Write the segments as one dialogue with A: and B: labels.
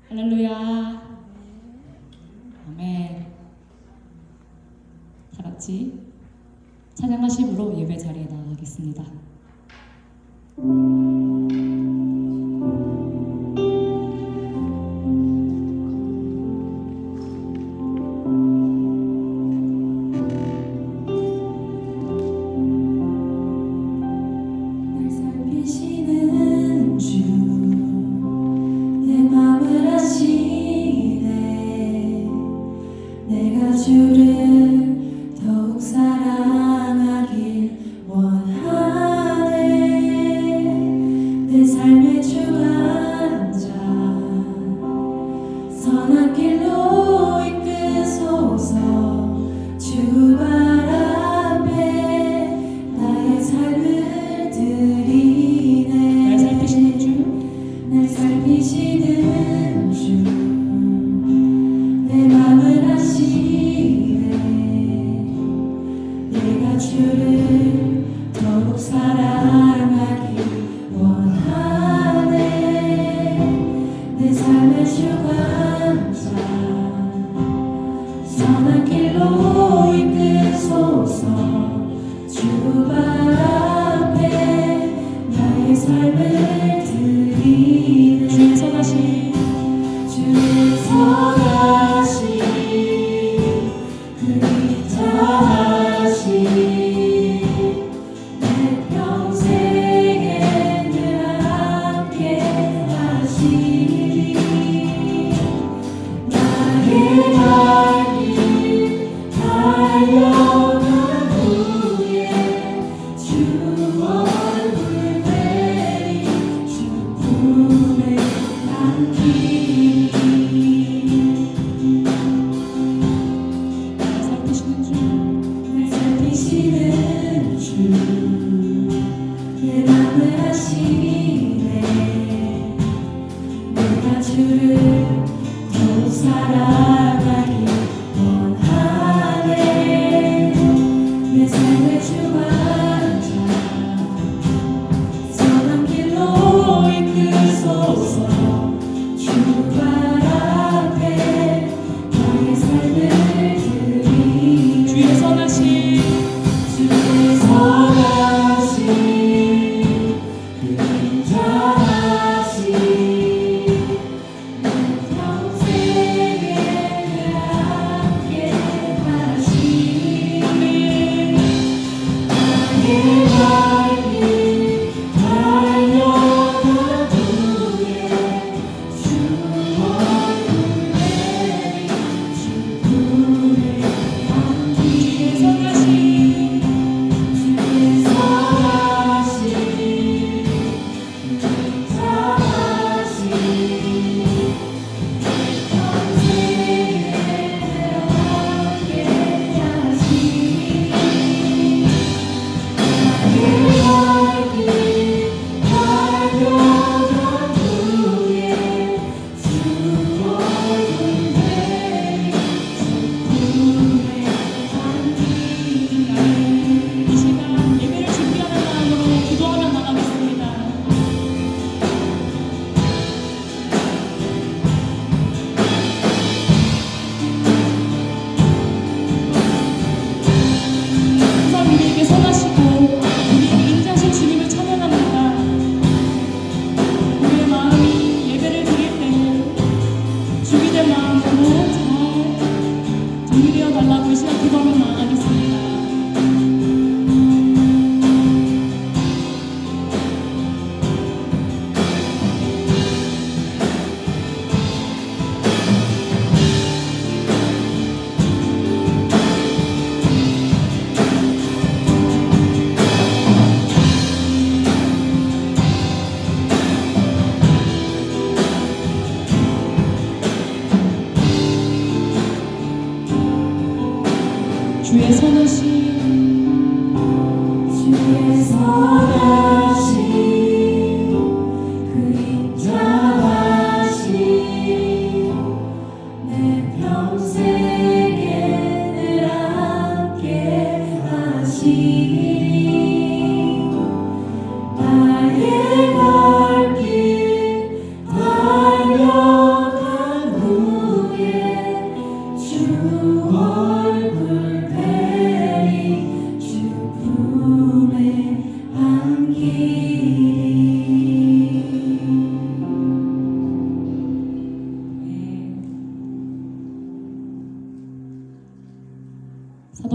A: 할렐루야. 아멘. 다 같이 찬양하심으로 예배 자리에 나가겠습니다.
B: 주를 더욱 사랑하길 원하네. 내 삶의 주관자 선한 길로 이끄소서. 주 발 앞에 나의 삶을 드리네.
A: 날 살피시는 주,
B: 날 살피시는 주, 내 맘을 아시네. 내가 주를 더욱 사랑하길 원하네. 내 삶의 주관자 선한 길로 이끄소서. 주 발 앞에 나의 삶을 드리네.
A: 주의 선하신
B: 주의 선하신 그리 다하신 내 평생에 늘 함께 하시리. 나의 발길 달려간 후에 주 얼굴 내리 주 품에 안기리.
A: 날 살피시는 주,
B: 날 살피시는 주, 내 맘을 아시네. 내가 주를 더욱 사랑하길 원하네. 내 삶의 주관자 선한 길로 이끄소서. 주 발 앞에 나의 삶을 드리네.
A: 주의 선하신
B: 주의 선하신 그리 다하신 내 평생에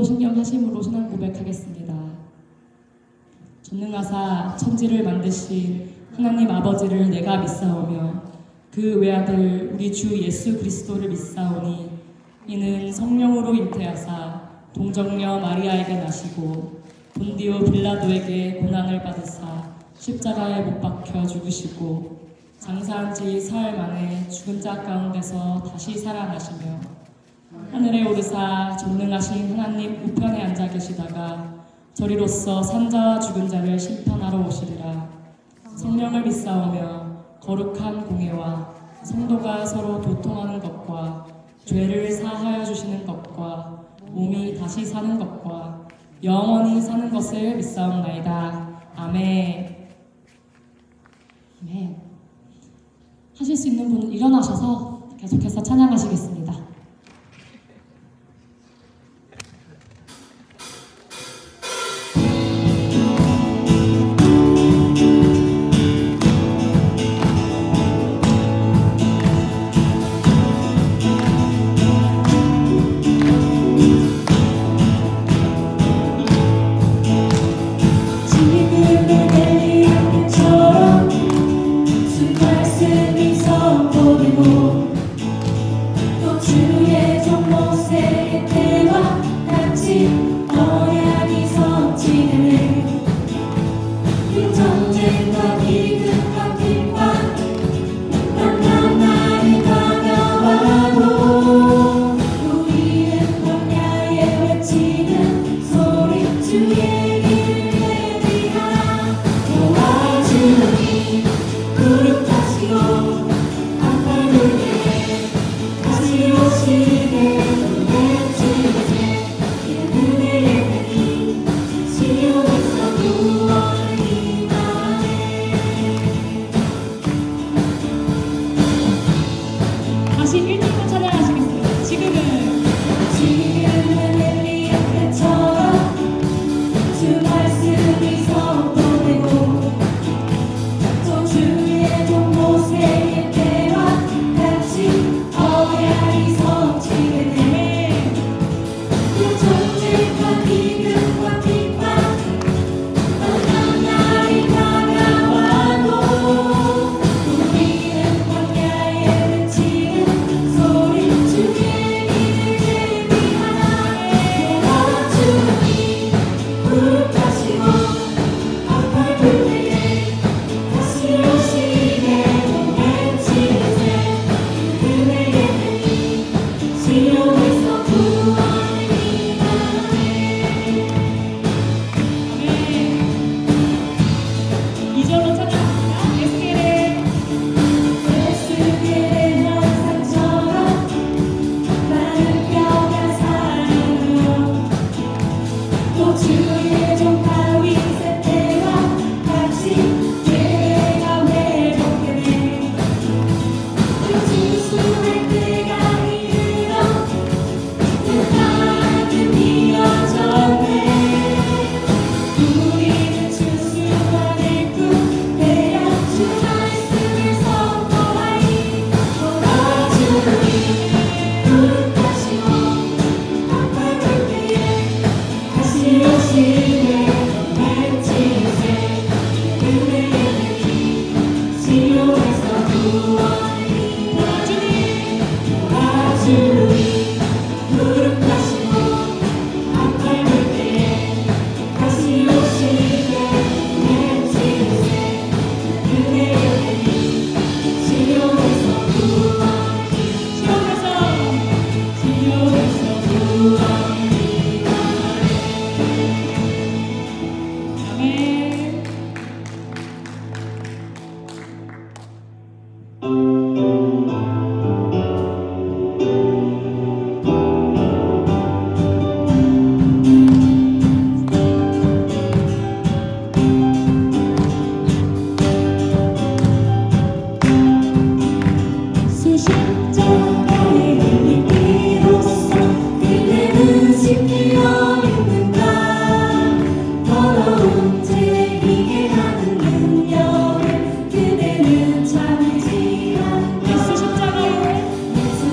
A: 오늘도 신경하심으로 신앙 고백하겠습니다. 전능하사 천지를 만드신 하나님 아버지를 내가 믿사오며 그 외아들 우리 주 예수 그리스도를 믿사오니 이는 성령으로 잉태하사 동정녀 마리아에게 나시고 본디오 빌라도에게 고난을 받으사 십자가에 못 박혀 죽으시고 장사한 지 사흘 만에 죽은 자 가운데서 다시 살아나시며 하늘에 오르사 전능하신 하나님 우편에 앉아 계시다가 저리로서 산자와 죽은 자를 심판하러 오시리라. 성령을 믿사오며 거룩한 공예와 성도가 서로 도통하는 것과 죄를 사하여 주시는 것과 몸이 다시 사는 것과 영원히 사는 것을 믿사옵나이다. 아멘. 아멘. 하실 수 있는 분은 일어나셔서 계속해서 찬양하시겠습니다.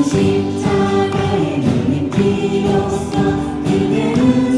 B: 십자가의 눈이 비었어 그대는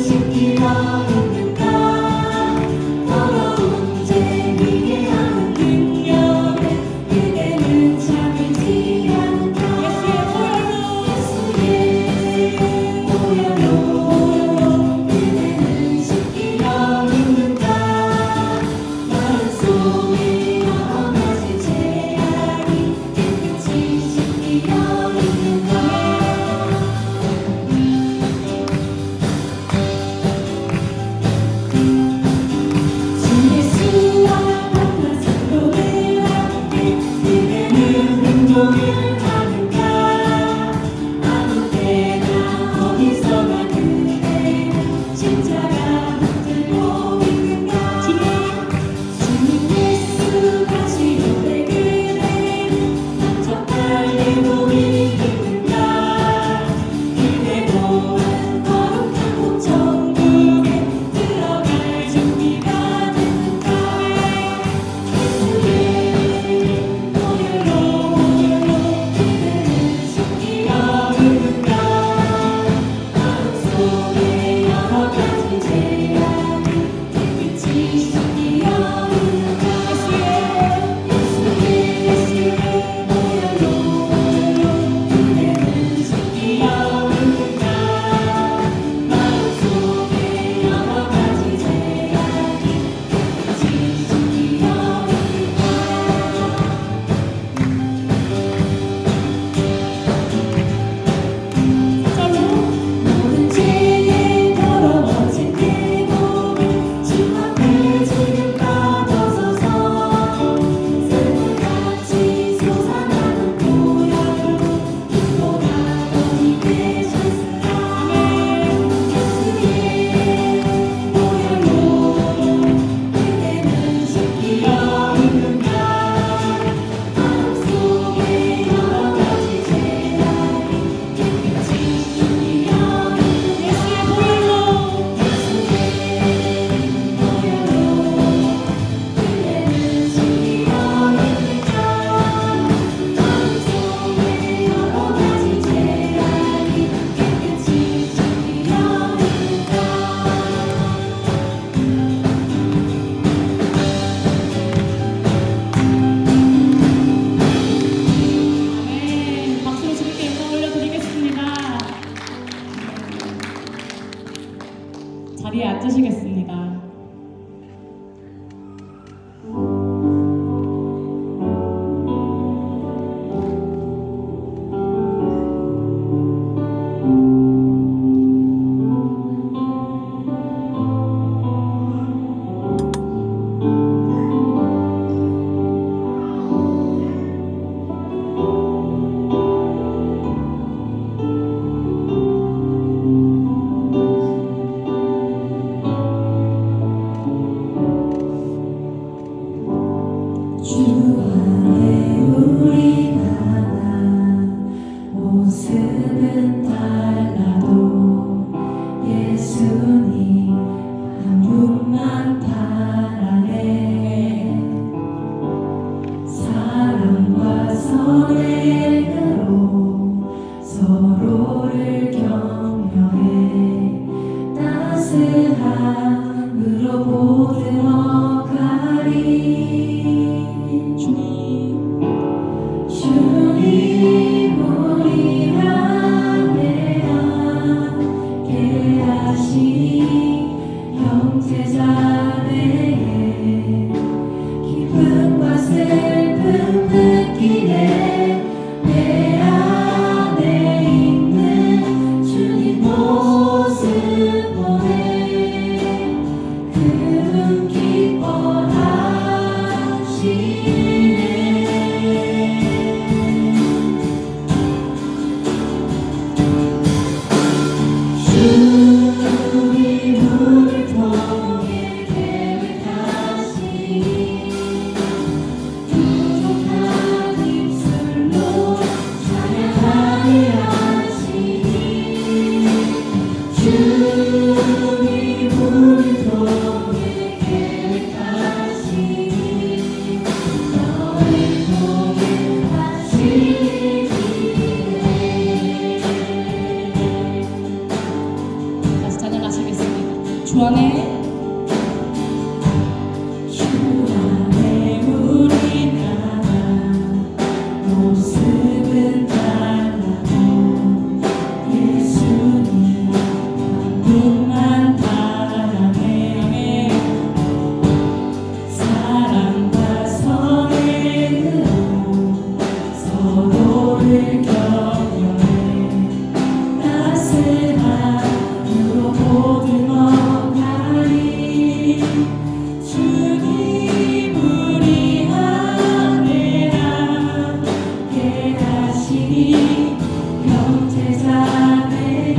B: 형제자매의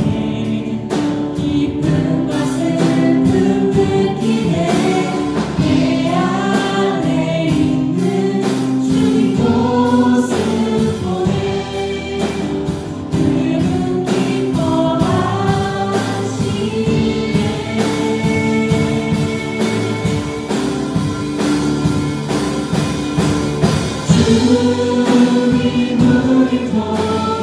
B: 기쁨과 슬픔 느끼네. 내 안에 있는 주님 모습 보네. 그는 기뻐하시네. 주님 우리 통해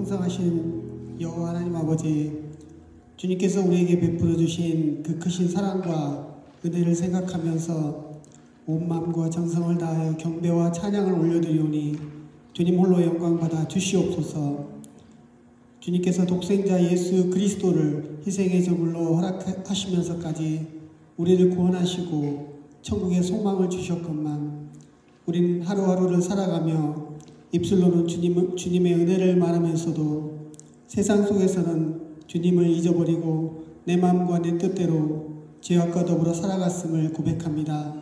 C: 풍성하신 여호와 하나님 아버지, 주님께서 우리에게 베풀어 주신 그 크신 사랑과 은혜를 생각하면서 온 마음과 정성을 다하여 경배와 찬양을 올려드리오니 주님 홀로 영광 받아 주시옵소서. 주님께서 독생자 예수 그리스도를 희생의 제물로 허락하시면서까지 우리를 구원하시고 천국의 소망을 주셨건만 우리는 하루하루를 살아가며 입술로는 주님의 은혜를 말하면서도 세상 속에서는 주님을 잊어버리고 내 마음과 내 뜻대로 죄악과 더불어 살아갔음을 고백합니다.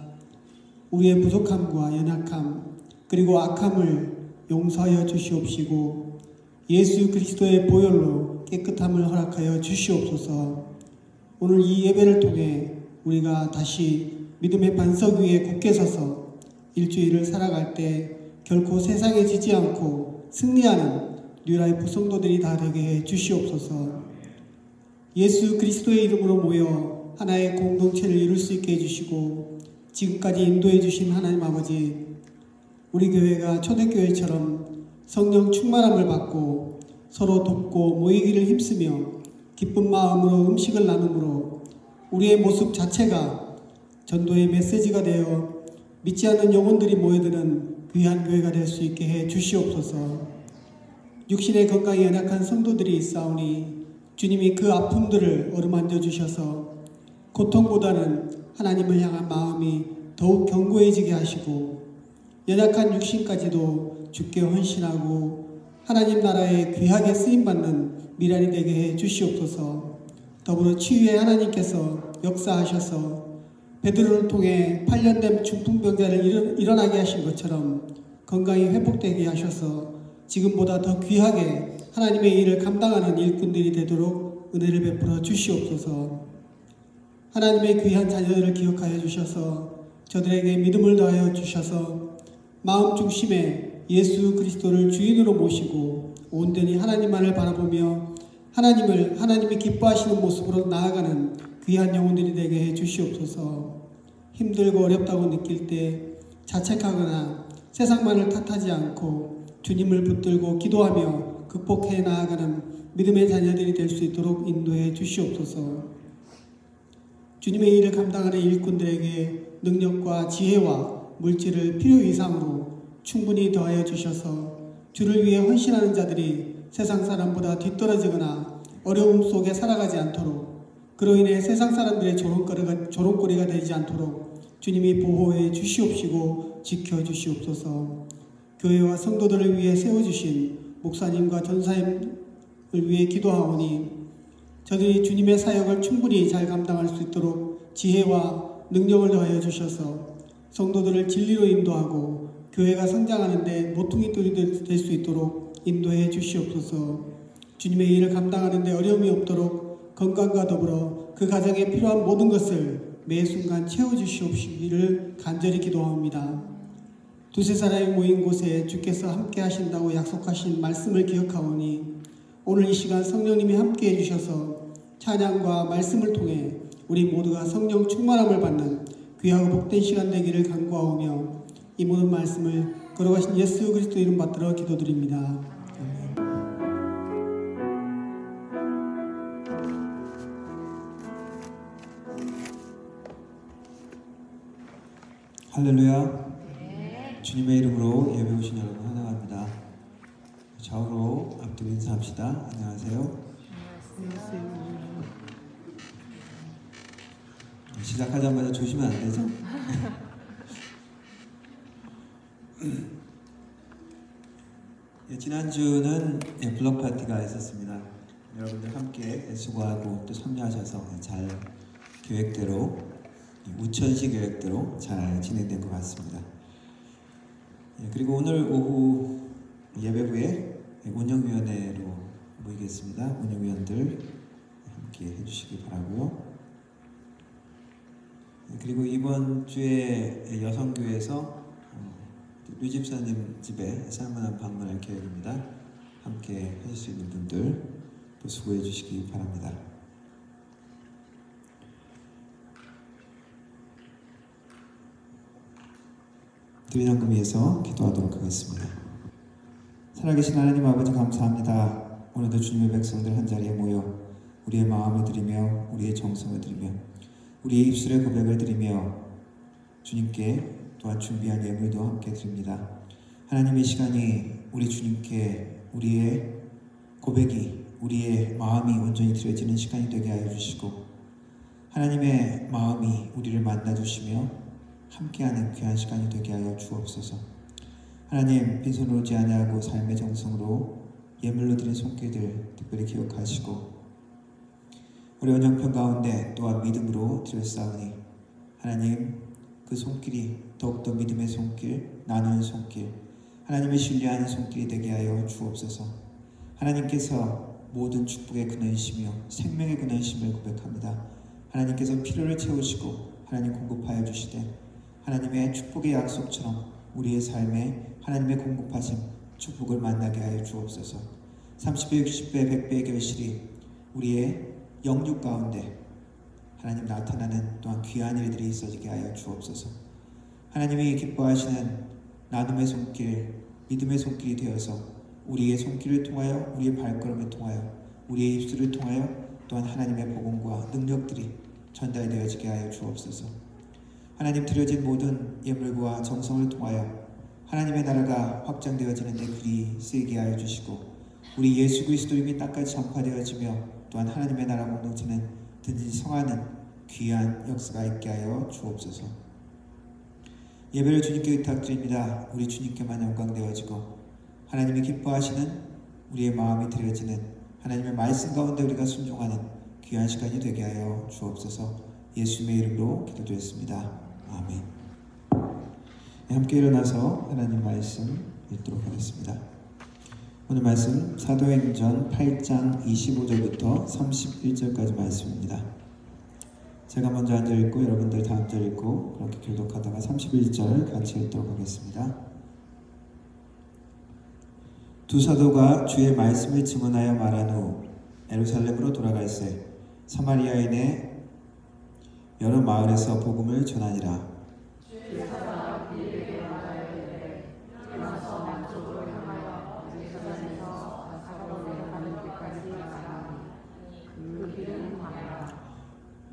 C: 우리의 부족함과 연약함 그리고 악함을 용서하여 주시옵시고 예수 그리스도의 보혈로 깨끗함을 허락하여 주시옵소서. 오늘 이 예배를 통해 우리가 다시 믿음의 반석 위에 굳게 서서 일주일을 살아갈 때 결코 세상에 지지 않고 승리하는 뉴라이프 성도들이 다 되게 해 주시옵소서. 예수 그리스도의 이름으로 모여 하나의 공동체를 이룰 수 있게 해주시고 지금까지 인도해 주신 하나님 아버지, 우리 교회가 초대교회처럼 성령 충만함을 받고 서로 돕고 모이기를 힘쓰며 기쁜 마음으로 음식을 나눔으로 우리의 모습 자체가 전도의 메시지가 되어 믿지 않는 영혼들이 모여드는 귀한 교회가 될 수 있게 해 주시옵소서. 육신의 건강에 연약한 성도들이 있사오니 주님이 그 아픔들을 어루만져 주셔서 고통보다는 하나님을 향한 마음이 더욱 견고해지게 하시고 연약한 육신까지도 주께 헌신하고 하나님 나라에 귀하게 쓰임받는 미랄이 되게 해 주시옵소서. 더불어 치유의 하나님께서 역사하셔서 베드로를 통해 8년 된 중풍병자를 일어나게 하신 것처럼 건강이 회복되게 하셔서 지금보다 더 귀하게 하나님의 일을 감당하는 일꾼들이 되도록 은혜를 베풀어 주시옵소서. 하나님의 귀한 자녀들을 기억하여 주셔서 저들에게 믿음을 더하여 주셔서 마음 중심에 예수 그리스도를 주인으로 모시고 온전히 하나님만을 바라보며 하나님이 기뻐하시는 모습으로 나아가는 귀한 영혼들이 되게 해 주시옵소서. 힘들고 어렵다고 느낄 때 자책하거나 세상만을 탓하지 않고 주님을 붙들고 기도하며 극복해 나아가는 믿음의 자녀들이 될 수 있도록 인도해 주시옵소서. 주님의 일을 감당하는 일꾼들에게 능력과 지혜와 물질을 필요 이상으로 충분히 더하여 주셔서 주를 위해 헌신하는 자들이 세상 사람보다 뒤떨어지거나 어려움 속에 살아가지 않도록, 그로 인해 세상 사람들의 조롱거리가 되지 않도록 주님이 보호해 주시옵시고 지켜주시옵소서. 교회와 성도들을 위해 세워주신 목사님과 전사님을 위해 기도하오니 저들이 주님의 사역을 충분히 잘 감당할 수 있도록 지혜와 능력을 더하여 주셔서 성도들을 진리로 인도하고 교회가 성장하는 데 모퉁이 돌이 될 수 있도록 인도해 주시옵소서. 주님의 일을 감당하는 데 어려움이 없도록 건강과 더불어 그 가정에 필요한 모든 것을 매 순간 채워주시옵시기를 간절히 기도합니다. 두세 사람이 모인 곳에 주께서 함께 하신다고 약속하신 말씀을 기억하오니 오늘 이 시간 성령님이 함께 해주셔서 찬양과 말씀을 통해 우리 모두가 성령 충만함을 받는 귀하고 복된 시간 되기를 간구하오며 이 모든 말씀을 걸어가신 예수 그리스도 이름 받들어 기도드립니다.
D: 할렐루야. 주님의 이름으로 예배 오신 여러분 환영합니다. 좌우로 앞뒤로 인사합시다. 안녕하세요. 시작하자마자 조심하면 안 되죠? 지난주는 블록 파티가 있었습니다. 여러분들 함께 수고하고 또 참여하셔서 잘 계획대로, 우천시 계획대로 잘 진행된 것 같습니다. 그리고 오늘 오후 예배부에 운영위원회로 모이겠습니다. 운영위원들 함께 해주시기 바라고요. 그리고 이번 주에 여성교회에서 류 집사님 집에 살만한 방문할 계획입니다. 함께 하실 수 있는 분들 또 수고해 주시기 바랍니다. 드리는 위해서 기도하도록 하겠습니다. 살아계신 하나님 아버지 감사합니다. 오늘도 주님의 백성들 한자리에 모여 우리의 마음을 드리며 우리의 정성을 드리며 우리의 입술의 고백을 드리며 주님께 또한 준비한 예물도 함께 드립니다. 하나님, 이 시간이 우리 주님께 우리의 고백이, 우리의 마음이 온전히 드려지는 시간이 되게 하여 주시고 하나님의 마음이 우리를 만나주시며 함께하는 귀한 시간이 되게 하여 주옵소서. 하나님, 빈손으로 오지 아니하고 삶의 정성으로 예물로 드린 손길들 특별히 기억하시고 우리 언약편 가운데 또한 믿음으로 드렸사오니 하나님, 그 손길이 더욱더 믿음의 손길, 나누는 손길, 하나님을 신뢰하는 손길이 되게 하여 주옵소서. 하나님께서 모든 축복의 근원이시며 생명의 근원이심을 고백합니다. 하나님께서 필요를 채우시고 하나님 공급하여 주시되 하나님의 축복의 약속처럼 우리의 삶에 하나님의 공급하심 축복을 만나게 하여 주옵소서. 30배, 60배, 100배의 결실이 우리의 영육 가운데 하나님 나타나는 또한 귀한 일들이 있어지게 하여 주옵소서. 하나님이 기뻐하시는 나눔의 손길, 믿음의 손길이 되어서 우리의 손길을 통하여, 우리의 발걸음을 통하여, 우리의 입술을 통하여 또한 하나님의 복음과 능력들이 전달되어지게 하여 주옵소서. 하나님 드려진 모든 예물과 정성을 통하여 하나님의 나라가 확장되어지는 데 글이 쓰이게 하여 주시고 우리 예수 그리스도 이름이 땅까지 전파되어지며 또한 하나님의 나라 공동체는 든든히 성하는 귀한 역사가 있게 하여 주옵소서. 예배를 주님께 의탁드립니다. 우리 주님께만 영광되어지고 하나님이 기뻐하시는 우리의 마음이 드려지는 하나님의 말씀 가운데 우리가 순종하는 귀한 시간이 되게 하여 주옵소서. 예수님의 이름으로 기도드렸습니다. 아멘. 함께 일어나서 하나님 말씀 읽도록 하겠습니다. 오늘 말씀 사도행전 8장 25절부터 31절까지 말씀입니다. 제가 먼저 한 절 읽고 여러분들 다음 절 읽고 그렇게 교독하다가 31절 같이 읽도록 하겠습니다. 두 사도가 주의 말씀을 증언하여 말한 후 예루살렘으로 돌아갈새 사마리아인의 여러 마을에서 복음을 전하니라.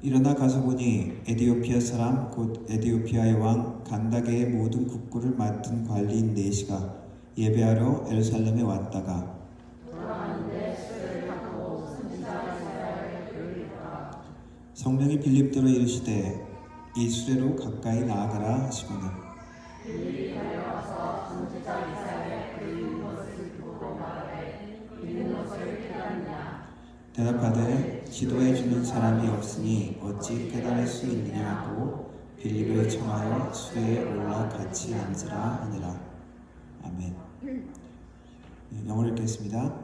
D: 일어나 가서 보니 에디오피아 사람 곧 에디오피아의 왕 간다게의 모든 국고를 맡은 관리인 네시가 예배하러 예루살렘에 왔다가 성령이 빌립더로 이르시되 이 수레로 가까이 나아가라 하시거늘 대답하되 기도해 주는 사람이 없으니 어찌 깨달을 수 있느냐 하고 빌립을 청하여 수레에 올라 같이 앉으라 하니라. 아멘. 영어를 읽겠습니다.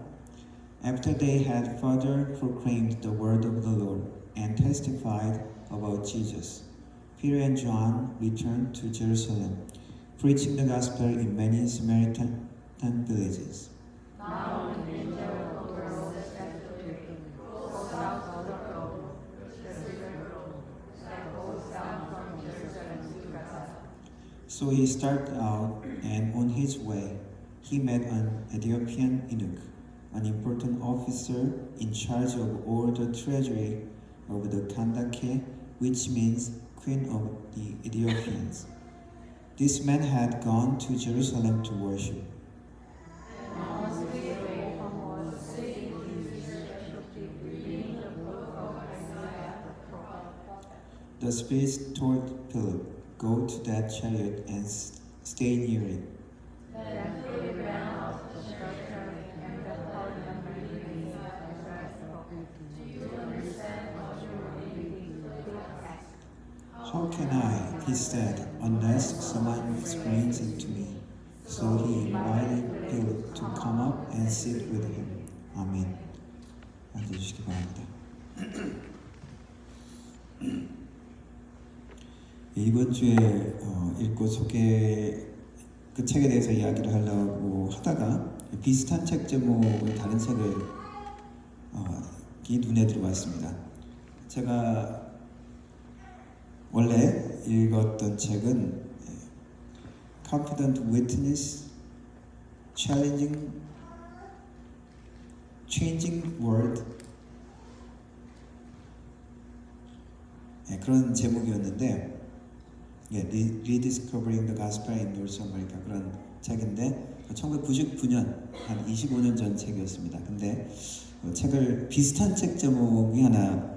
D: After they had further proclaimed the word of the Lord and testified about Jesus, Peter and John returned to Jerusalem, preaching the gospel in many Samaritan villages. So he started out, and on his way, he met an Ethiopian eunuch, an important officer in charge of all the treasury of the Kandake, which means Queen of the Ethiopians. This man had gone to Jerusalem to worship. The Spirit told Philip, "Go to that chariot and stay near it." How can I, he said, unless someone explains it to me. So he invited Philip to come up and sit with him. 아멘. 앉아주시기 바랍니다. 이번 주에 읽고 소개 그 책에 대해서 이야기를 하려고 하다가 비슷한 책 제목의 다른 책을 눈에 들어왔습니다. 제가 원래 읽었던 책은 Confident Witness, Changing World 그런 제목이었는데 Rediscovering the Gospel in North America 그런 책인데 1999년 한 25년 전 책이었습니다. 근데 책을 비슷한 책 제목이 하나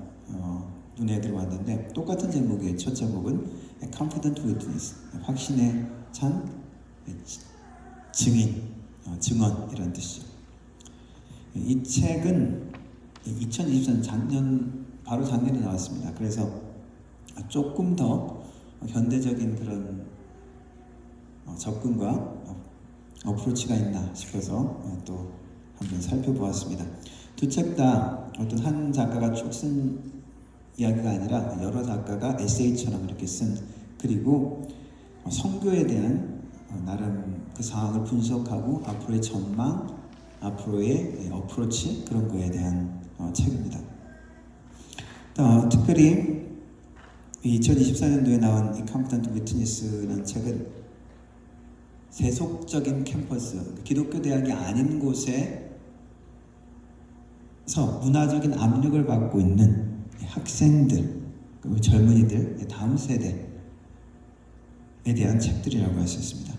D: 눈에 들어왔는데 똑같은 제목이에요. 첫 제목은 Confident Witness, 확신에 찬 증인, 증언이라는 뜻이죠. 이 책은 2023년 바로 작년에 나왔습니다. 그래서 조금 더 현대적인 그런 접근과 어프로치가 있나 싶어서 또 한번 살펴보았습니다. 두 책 다 어떤 한 작가가 쭉 쓴 이야기가 아니라 여러 작가가 에세이처럼 이렇게 쓴, 그리고 선교에 대한 나름 그 상황을 분석하고 앞으로의 전망, 앞으로의 어프로치, 그런 거에 대한 책입니다. 특별히 2024년도에 나온 이 Competent Witness라는 책은 세속적인 캠퍼스, 기독교 대학이 아닌 곳에서 문화적인 압력을 받고 있는 학생들, 그리고 젊은이들, 다음 세대에 대한 책들이라고 할 수 있습니다.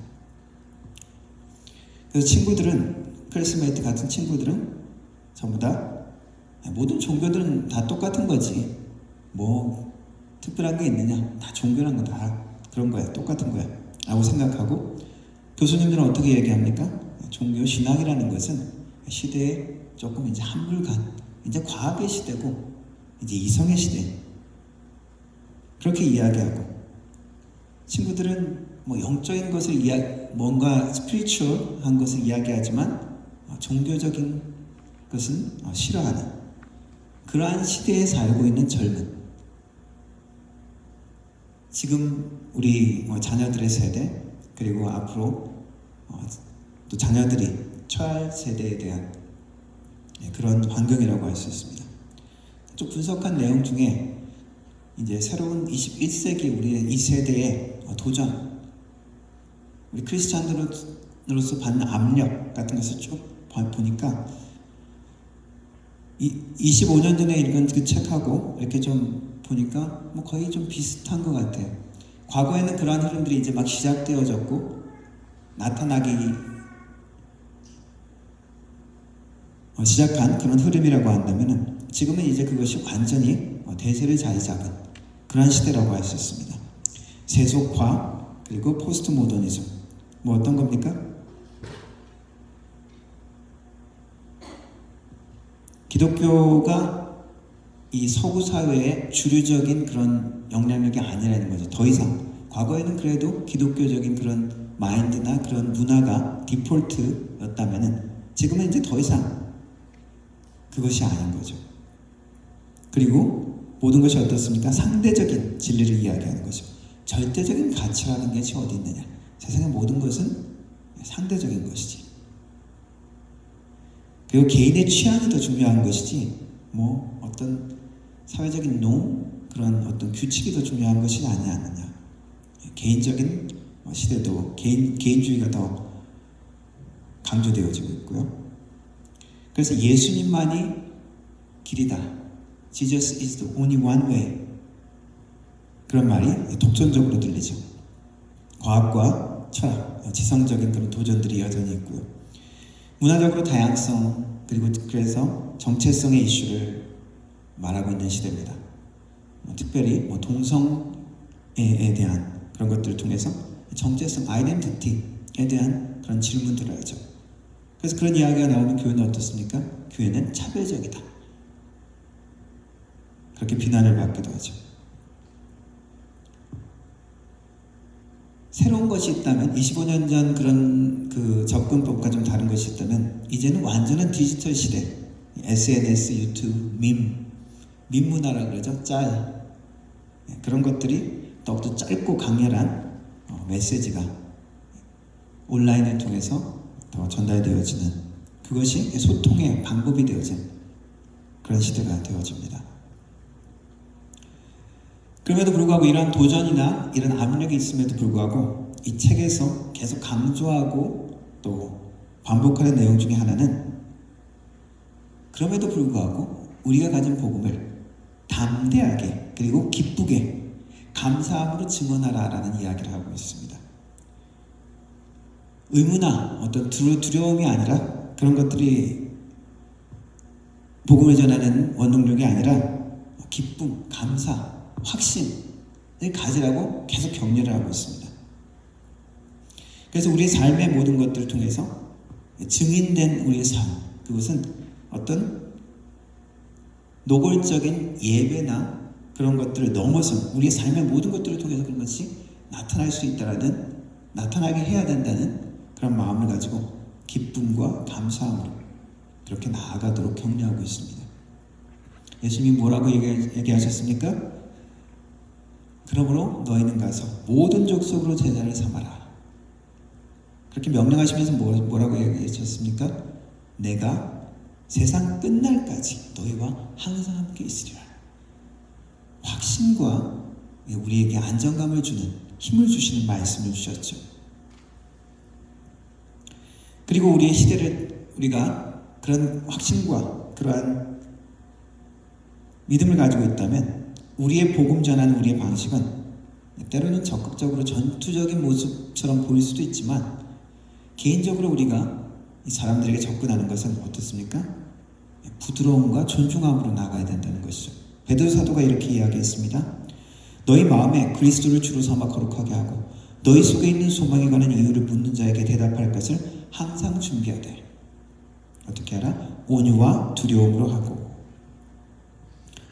D: 그래서 친구들은, 클래스메이트 같은 친구들은 전부 다 모든 종교들은 다 똑같은 거지, 뭐 특별한 게 있느냐, 다 종교란 거 다 그런 거야, 똑같은 거야 라고 생각하고, 교수님들은 어떻게 얘기합니까? 종교 신학이라는 것은 시대에 조금 이제 한물간, 이제 과학의 시대고 이제 이성의 시대, 그렇게 이야기하고, 친구들은 뭐 영적인 것을 뭔가 스피리추얼한 것을 이야기하지만 종교적인 것은 싫어하는 그러한 시대에 살고 있는 젊은, 지금 우리 자녀들의 세대, 그리고 앞으로 또 자녀들이 처할 세대에 대한 그런 환경이라고 할 수 있습니다. 좀 분석한 내용 중에 이제 새로운 21세기 우리의 이 세대의 도전, 우리 크리스찬으로서 받는 압력 같은 것을 쭉 보니까 25년 전에 읽은 그 책하고 이렇게 좀 보니까 뭐 거의 좀 비슷한 것 같아요. 과거에는 그러한 흐름들이 이제 막 시작되어졌고 나타나기 시작한 그런 흐름이라고 한다면, 지금은 이제 그것이 완전히 대세를 자리 잡은 그런 시대라고 할 수 있습니다. 세속화, 그리고 포스트 모더니즘. 뭐 어떤 겁니까? 기독교가 이 서구 사회의 주류적인 그런 영향력이 아니라는 거죠. 더 이상. 과거에는 그래도 기독교적인 그런 마인드나 그런 문화가 디폴트였다면은 지금은 이제 더 이상 그것이 아닌 거죠. 그리고 모든 것이 어떻습니까? 상대적인 진리를 이야기하는 거죠. 절대적인 가치라는 것이 어디 있느냐? 세상의 모든 것은 상대적인 것이지. 그리고 개인의 취향이 더 중요한 것이지, 뭐 어떤 사회적인 norm, 그런 어떤 규칙이 더 중요한 것이 아니냐. 개인적인 시대도 개인주의가 더 강조되어지고 있고요. 그래서 예수님만이 길이다. Jesus is the only one way. 그런 말이 독선적으로 들리죠. 과학과 철학, 지성적인 그런 도전들이 여전히 있고요. 문화적으로 다양성, 그리고 그래서 정체성의 이슈를 말하고 있는 시대입니다. 특별히 동성애에 대한 그런 것들을 통해서 정체성, 아이덴티티에 대한 그런 질문들을 하죠. 그래서 그런 이야기가 나오면 교회는 어떻습니까? 교회는 차별적이다. 그렇게 비난을 받기도 하죠. 새로운 것이 있다면, 25년 전 그런 그 접근법과 좀 다른 것이 있다면, 이제는 완전한 디지털 시대, SNS, 유튜브, 밈 문화라고 그러죠. 그런 것들이 더욱더 짧고 강렬한 메시지가 온라인을 통해서 더 전달되어지는, 그것이 소통의 방법이 되어진 그런 시대가 되어집니다. 그럼에도 불구하고 이러한 도전이나 이런 압력이 있음에도 불구하고 이 책에서 계속 강조하고 또 반복하는 내용 중에 하나는, 그럼에도 불구하고 우리가 가진 복음을 담대하게 그리고 기쁘게 감사함으로 증언하라라는 이야기를 하고 있습니다. 의무나 어떤 두려움이 아니라, 그런 것들이 복음을 전하는 원동력이 아니라 기쁨, 감사, 확신을 가지라고 계속 격려를 하고 있습니다. 그래서 우리 삶의 모든 것들을 통해서 증인된 우리의 삶, 그것은 어떤 노골적인 예배나 그런 것들을 넘어서 우리의 삶의 모든 것들을 통해서 그런 것이 나타날 수 있다라는, 나타나게 해야 된다는 그런 마음을 가지고 기쁨과 감사함으로 그렇게 나아가도록 격려하고 있습니다. 예수님이 뭐라고 얘기하셨습니까? 그러므로 너희는 가서 모든 족속으로 제자를 삼아라. 그렇게 명령하시면서 뭐라고 얘기하셨습니까? 내가 세상 끝날까지 너희와 항상 함께 있으리라. 확신과 우리에게 안정감을 주는, 힘을 주시는 말씀을 주셨죠. 그리고 우리의 시대를 우리가 그런 확신과 그러한 믿음을 가지고 있다면 우리의 복음 전하는 우리의 방식은 때로는 적극적으로 전투적인 모습처럼 보일 수도 있지만, 개인적으로 우리가 이 사람들에게 접근하는 것은 어떻습니까? 부드러움과 존중함으로 나가야 된다는 것이죠. 베드로 사도가 이렇게 이야기했습니다. 너희 마음에 그리스도를 주로 삼아 거룩하게 하고 너희 속에 있는 소망에 관한 이유를 묻는 자에게 대답할 것을 항상 준비하되. 어떻게 하라? 온유와 두려움으로 하고.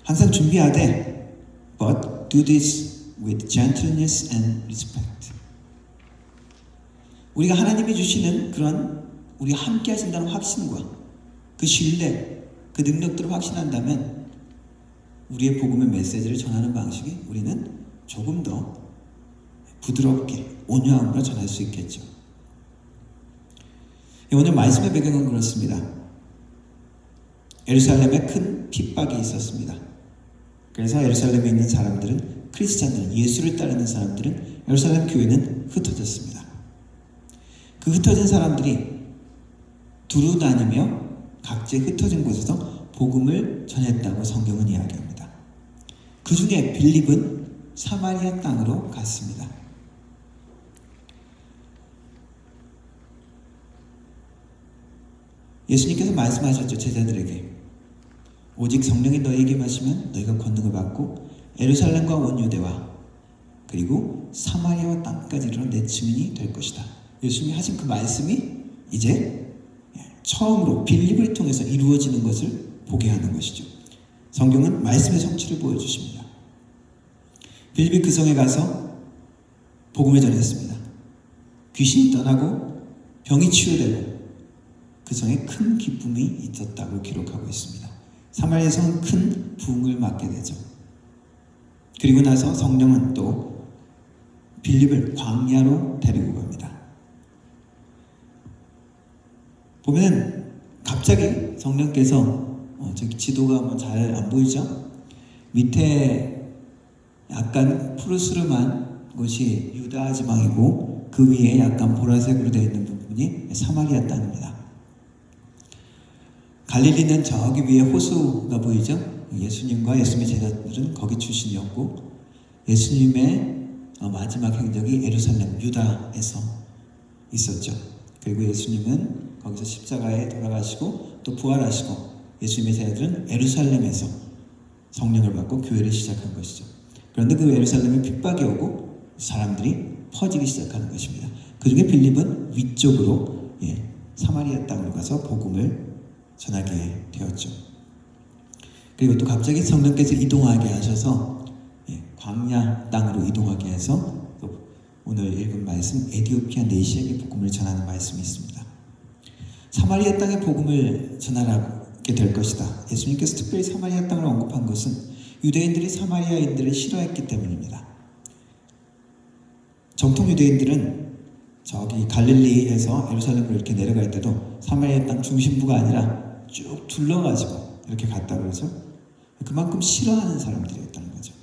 D: 항상 준비하되 but do this with gentleness and respect. 우리가 하나님이 주시는 그런 우리가 함께 하신다는 확신과 그 신뢰, 그 능력들을 확신한다면 우리의 복음의 메시지를 전하는 방식이 우리는 조금 더 부드럽게 온유함으로 전할 수 있겠죠. 오늘 말씀의 배경은 그렇습니다. 예루살렘에 큰 핍박이 있었습니다. 그래서 예루살렘에 있는 사람들은, 크리스찬들은, 예수를 따르는 사람들은 예루살렘 교회는 흩어졌습니다. 그 흩어진 사람들이 두루 다니며 각지 흩어진 곳에서 복음을 전했다고 성경은 이야기합니다. 그 중에 빌립은 사마리아 땅으로 갔습니다. 예수님께서 말씀하셨죠. 제자들에게 오직 성령이 너희에게 마시면 너희가 권능을 받고 예루살렘과 온 유대와 그리고 사마리아와 땅까지 이르러 내 증인이 될 것이다. 예수님이 하신 그 말씀이 이제 처음으로 빌립을 통해서 이루어지는 것을 보게 하는 것이죠. 성경은 말씀의 성취를 보여주십니다. 빌립이 그 성에 가서 복음을 전했습니다. 귀신이 떠나고 병이 치유되고 그 성에 큰 기쁨이 있었다고 기록하고 있습니다. 사마리아 성은 큰 부흥을 맞게 되죠. 그리고 나서 성령은 또 빌립을 광야로 데리고 갑니다. 보면 갑자기 성령께서 저기 지도가 뭐 잘 안 보이죠? 밑에 약간 푸르스름한 곳이 유다 지방이고 그 위에 약간 보라색으로 되어 있는 부분이 사마리아 땅입니다. 갈릴리는 저기 위에 호수가 보이죠? 예수님과 예수님의 제자들은 거기 출신이었고 예수님의 마지막 행적이 예루살렘, 유다에서 있었죠. 그리고 예수님은 거기서 십자가에 돌아가시고 또 부활하시고 예수님의 제자들은 예루살렘에서 성령을 받고 교회를 시작한 것이죠. 그런데 그 예루살렘에 핍박이 오고 사람들이 퍼지기 시작하는 것입니다. 그 중에 빌립은 위쪽으로 사마리아 땅으로 가서 복음을 전하게 되었죠. 그리고 또 갑자기 성령께서 이동하게 하셔서 광야 땅으로 이동하게 해서 또 오늘 읽은 말씀 에디오피아 내시에게 복음을 전하는 말씀이 있습니다. 사마리아 땅에 복음을 전하게 될 것이다. 예수님께서 특별히 사마리아 땅을 언급한 것은 유대인들이 사마리아인들을 싫어했기 때문입니다. 정통 유대인들은 저기 갈릴리에서 예루살렘으로 이렇게 내려갈 때도 사마리아 땅 중심부가 아니라 쭉 둘러가지고 이렇게 갔다고 해서 그만큼 싫어하는 사람들이었다는 거죠.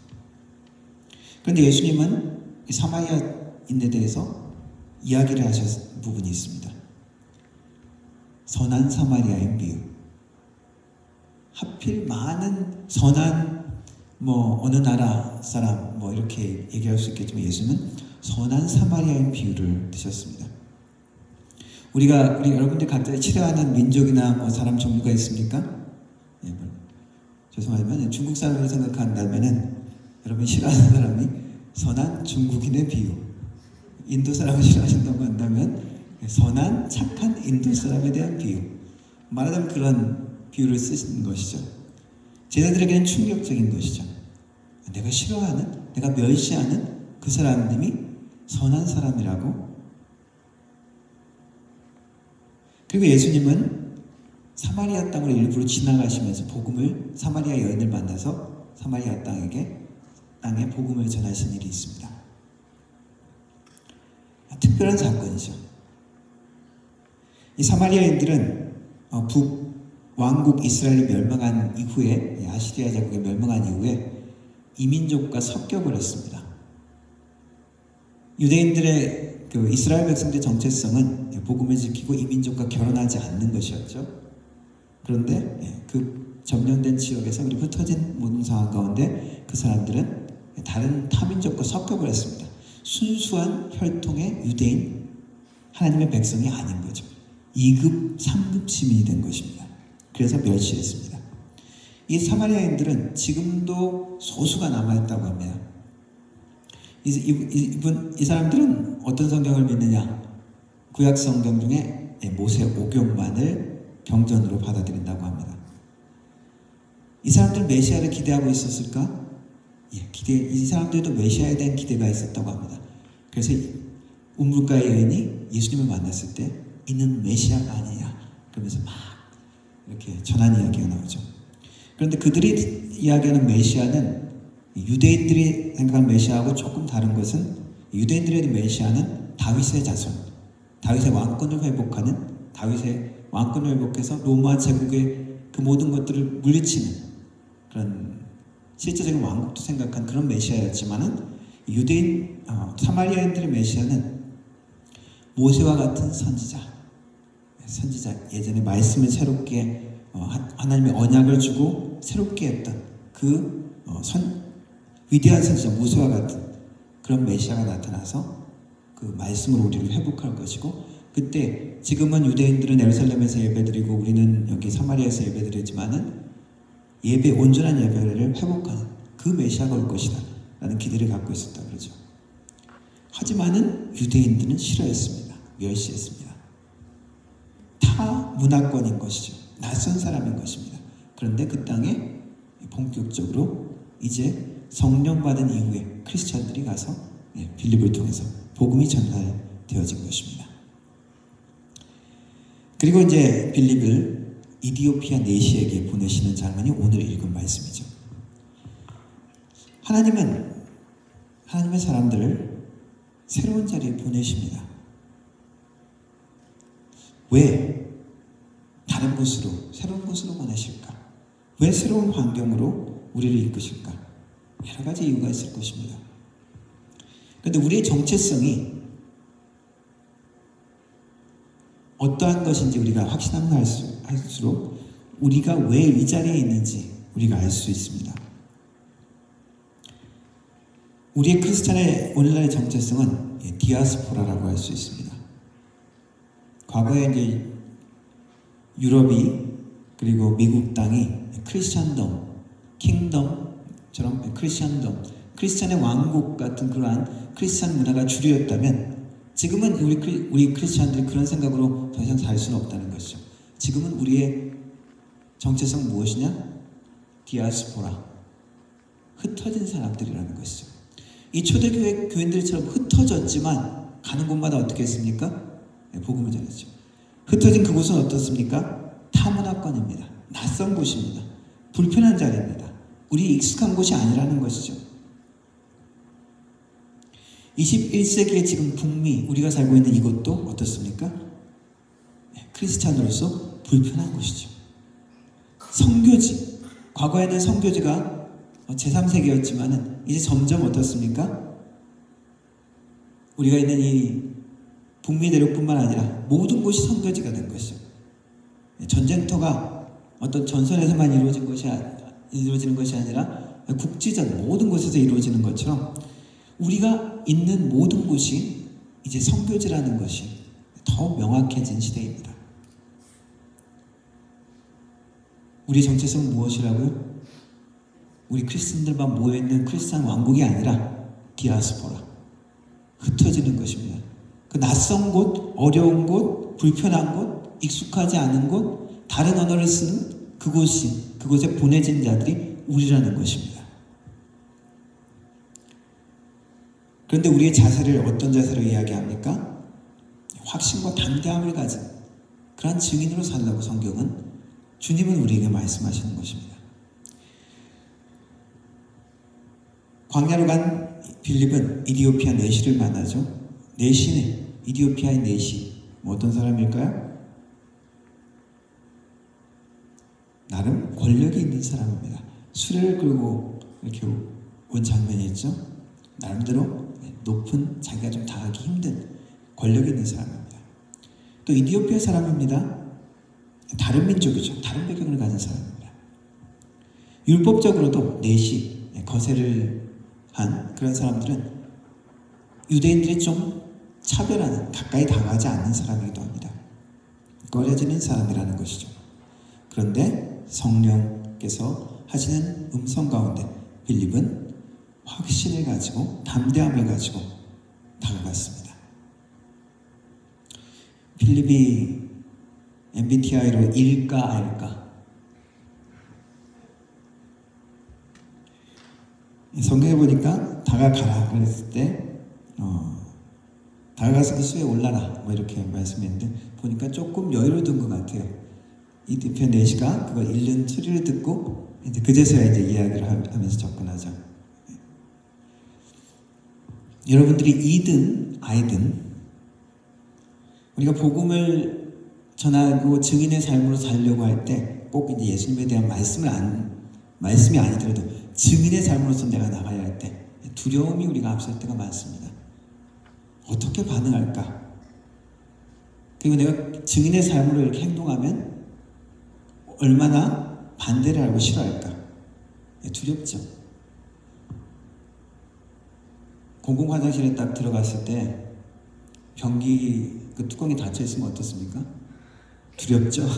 D: 그런데 예수님은 사마리아인에 대해서 이야기를 하신 부분이 있습니다. 선한 사마리아인 비유. 하필 많은 선한 어느 나라 사람 이렇게 얘기할 수 있겠지만 예수는 선한 사마리아인 비유를 드셨습니다. 우리 여러분들 각자 싫어하는 민족이나 사람 종류가 있습니까? 죄송하지만 중국 사람을 생각한다면은 여러분이 싫어하는 사람이 선한 중국인의 비유, 인도 사람을 싫어하신다고 한다면 선한 착한 인도 사람에 대한 비유, 말하자면 그런 비유를 쓰시는 것이죠. 제자들에게는 충격적인 것이죠. 내가 싫어하는, 내가 멸시하는 그 사람님이 선한 사람이라고. 그리고 예수님은 사마리아 땅으로 일부러 지나가시면서 복음을 사마리아 여인을 만나서 사마리아 땅에 복음을 전하신 일이 있습니다. 특별한 사건이죠. 이 사마리아인들은 북왕국 이스라엘이 멸망한 이후에, 아시리아 제국이 멸망한 이후에 이민족과 섞여버렸습니다. 유대인들의 그 이스라엘 백성들의 정체성은 복음을 지키고 이민족과 결혼하지 않는 것이었죠. 그런데 그 점령된 지역에서 그리고 흩어진 모든 상황 가운데 그 사람들은 다른 타민족과 섞여버렸습니다. 순수한 혈통의 유대인, 하나님의 백성이 아닌 거죠. 2급, 3급 시민이 된 것입니다. 그래서 멸시했습니다. 이 사마리아인들은 지금도 소수가 남아있다고 합니다. 이 사람들은 어떤 성경을 믿느냐? 구약 성경 중에 모세 오경만을 경전으로 받아들인다고 합니다. 이 사람들은 메시아를 기대하고 있었을까? 이 사람들도 메시아에 대한 기대가 있었다고 합니다. 그래서 우물가의 여인이 예수님을 만났을 때 이는 메시아가 아니냐 그러면서 막 이렇게 전한 이야기가 나오죠. 그런데 그들이 이야기하는 메시아는 유대인들이 생각하는 메시아하고 조금 다른 것은, 유대인들의 메시아는 다윗의 자손, 다윗의 왕권을 회복하는, 다윗의 왕권을 회복해서 로마 제국의 그 모든 것들을 물리치는 그런 실제적인 왕국도 생각한 그런 메시아였지만은 사마리아인들의 메시아는 모세와 같은 선지자, 예전에 말씀을 새롭게 하나님의 언약을 주고 새롭게 했던 그 위대한 선지자 모세와 같은 그런 메시아가 나타나서 그 말씀으로 우리를 회복할 것이고, 그때 지금은 유대인들은 예루살렘에서 예배드리고 우리는 여기 사마리아에서 예배드리지만은 온전한 예배를 회복하는 그 메시아가 올 것이다 라는 기대를 갖고 있었다 그러죠. 하지만은 유대인들은 싫어했습니다. 멸시했습니다. 타 문화권인 것이죠. 낯선 사람인 것입니다. 그런데 그 땅에 본격적으로 이제 성령 받은 이후에 크리스찬들이 가서 빌립을 통해서 복음이 전달되어진 것입니다. 그리고 이제 빌립을 이디오피아 내시에게 보내시는 장면이 오늘 읽은 말씀이죠. 하나님은 하나님의 사람들을 새로운 자리에 보내십니다. 왜 다른 곳으로, 새로운 곳으로 보내실까? 왜 새로운 환경으로 우리를 이끄실까? 여러 가지 이유가 있을 것입니다. 그런데 우리의 정체성이 어떠한 것인지 우리가 확신하면 할수록 우리가 왜 이 자리에 있는지 우리가 알 수 있습니다. 우리의 크리스찬의 오늘날의 정체성은 디아스포라라고 할 수 있습니다. 과거에 이제 유럽이 그리고 미국 땅이 크리스찬덤, 킹덤처럼 크리스찬의 왕국 같은 그러한 크리스찬 문화가 주류였다면, 지금은 우리 크리스찬들이 그런 생각으로 더 이상 살 수는 없다는 것이죠. 지금은 우리의 정체성은 무엇이냐? 디아스포라, 흩어진 사람들이라는 것이죠. 이 초대교회 교인들처럼 흩어졌지만 가는 곳마다 어떻게 했습니까? 복음을 전했죠. 흩어진 그곳은 어떻습니까? 타문화권입니다. 낯선 곳입니다. 불편한 자리입니다. 우리 익숙한 곳이 아니라는 것이죠. 21세기에 지금 북미, 우리가 살고 있는 이곳도 어떻습니까? 크리스찬으로서 불편한 곳이죠. 성교지, 과거에는 성교지가 제3세계였지만은 이제 점점 어떻습니까? 우리가 있는 이 북미 대륙뿐만 아니라 모든 곳이 성교지가 된 것이죠. 전쟁터가 어떤 전선에서만 이루어지는 것이 아니라 국지전 모든 곳에서 이루어지는 것처럼 우리가 있는 모든 곳이 이제 성교지라는 것이 더 명확해진 시대입니다. 우리 정체성은 무엇이라고요? 우리 크리스천들만 모여있는 크리스천 왕국이 아니라 디아스포라, 흩어지는 것입니다. 그 낯선 곳, 어려운 곳, 불편한 곳, 익숙하지 않은 곳, 다른 언어를 쓰는 그곳에 보내진 자들이 우리라는 것입니다. 그런데 우리의 자세를 어떤 자세로 이야기합니까? 확신과 담대함을 가진 그런 증인으로 살라고 성경은 주님은 우리에게 말씀하시는 것입니다. 광야로 간 빌립은 이디오피아 내시를 만나죠. 내시는 이디오피아의 내시 어떤 사람일까요? 나름 권력이 있는 사람입니다. 수레를 끌고 이렇게 온 장면이 있죠. 나름대로 높은, 자기가 좀 당하기 힘든 권력이 있는 사람입니다. 또 이디오피아 사람입니다. 다른 민족이죠. 다른 배경을 가진 사람입니다. 율법적으로도 내시, 거세를 한 그런 사람들은 유대인들이 좀 차별하는, 가까이 다가가지 않는 사람이기도 합니다. 꺼려지는 사람이라는 것이죠. 그런데 성령께서 하시는 음성 가운데 빌립은 확신을 가지고 담대함을 가지고 다가갔습니다. 빌립이 MBTI로 일까 알까? 성경에 보니까 다가가라 그랬을 때 다가가서 그 수에 올라라 뭐 이렇게 말씀했는데 보니까 조금 여유로운 것 같아요. 이 뒤편 내시가 그걸 읽는 소리를 듣고 이제 그제서야 이제 이야기를 하면서 접근하죠. 여러분들이 이든 아이든 우리가 복음을 전하고 증인의 삶으로 살려고 할 때 꼭 이제 예수님에 대한 말씀이 아니더라도 증인의 삶으로서 내가 나가야 할 때 두려움이 우리가 앞설 때가 많습니다. 어떻게 반응할까? 그리고 내가 증인의 삶으로 이렇게 행동하면 얼마나 반대를 하고 싫어할까? 두렵죠. 공공 화장실에 딱 들어갔을 때 변기 그 뚜껑이 닫혀 있으면 어떻습니까? 두렵죠.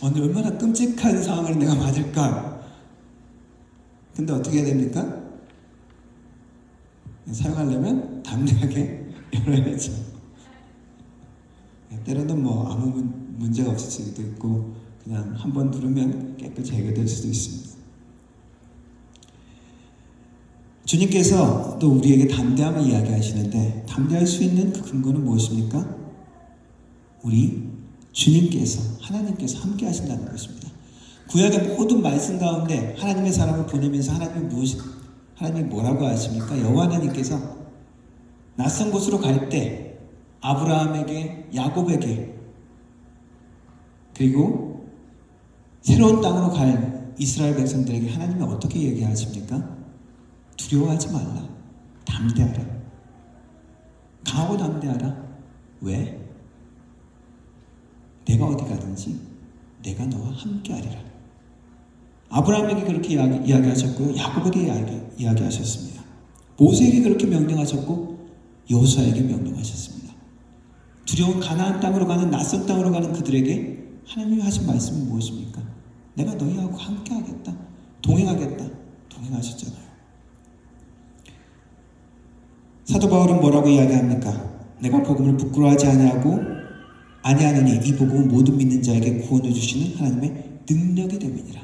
D: 오늘 얼마나 끔찍한 상황을 내가 맞을까? 근데 어떻게 해야 됩니까? 사용하려면 담대하게 열어야죠. 때로는 뭐 아무 문제가 없을 수도 있고 그냥 한번 누르면 깨끗이 해결될 수도 있습니다. 주님께서 또 우리에게 담대함을 이야기하시는데 담대할 수 있는 그 근거는 무엇입니까? 우리 주님께서, 하나님께서 함께 하신다는 것입니다. 구약의 모든 말씀 가운데 하나님의 사람을 보내면서 하나님이 뭐라고 하십니까? 여호와 하나님께서 낯선 곳으로 갈 때 아브라함에게, 야곱에게, 그리고 새로운 땅으로 갈 이스라엘 백성들에게 하나님이 어떻게 얘기하십니까? 두려워하지 말라. 담대하라. 강하고 담대하라. 왜? 내가 어디 가든지 내가 너와 함께하리라. 아브라함에게 그렇게 이야기하셨고요. 야곱에게 이야기하셨습니다. 모세에게 그렇게 명령하셨고 여호수아에게 명령하셨습니다. 두려운 가나안 땅으로 가는, 낯선 땅으로 가는 그들에게 하나님이 하신 말씀이 무엇입니까? 내가 너희하고 함께하겠다. 동행하겠다. 동행하셨잖아요. 사도 바울은 뭐라고 이야기합니까? 내가 복음을 부끄러워하지 아니하느니 이 복음은 모든 믿는 자에게 구원을 주시는 하나님의 능력이 됨이니라.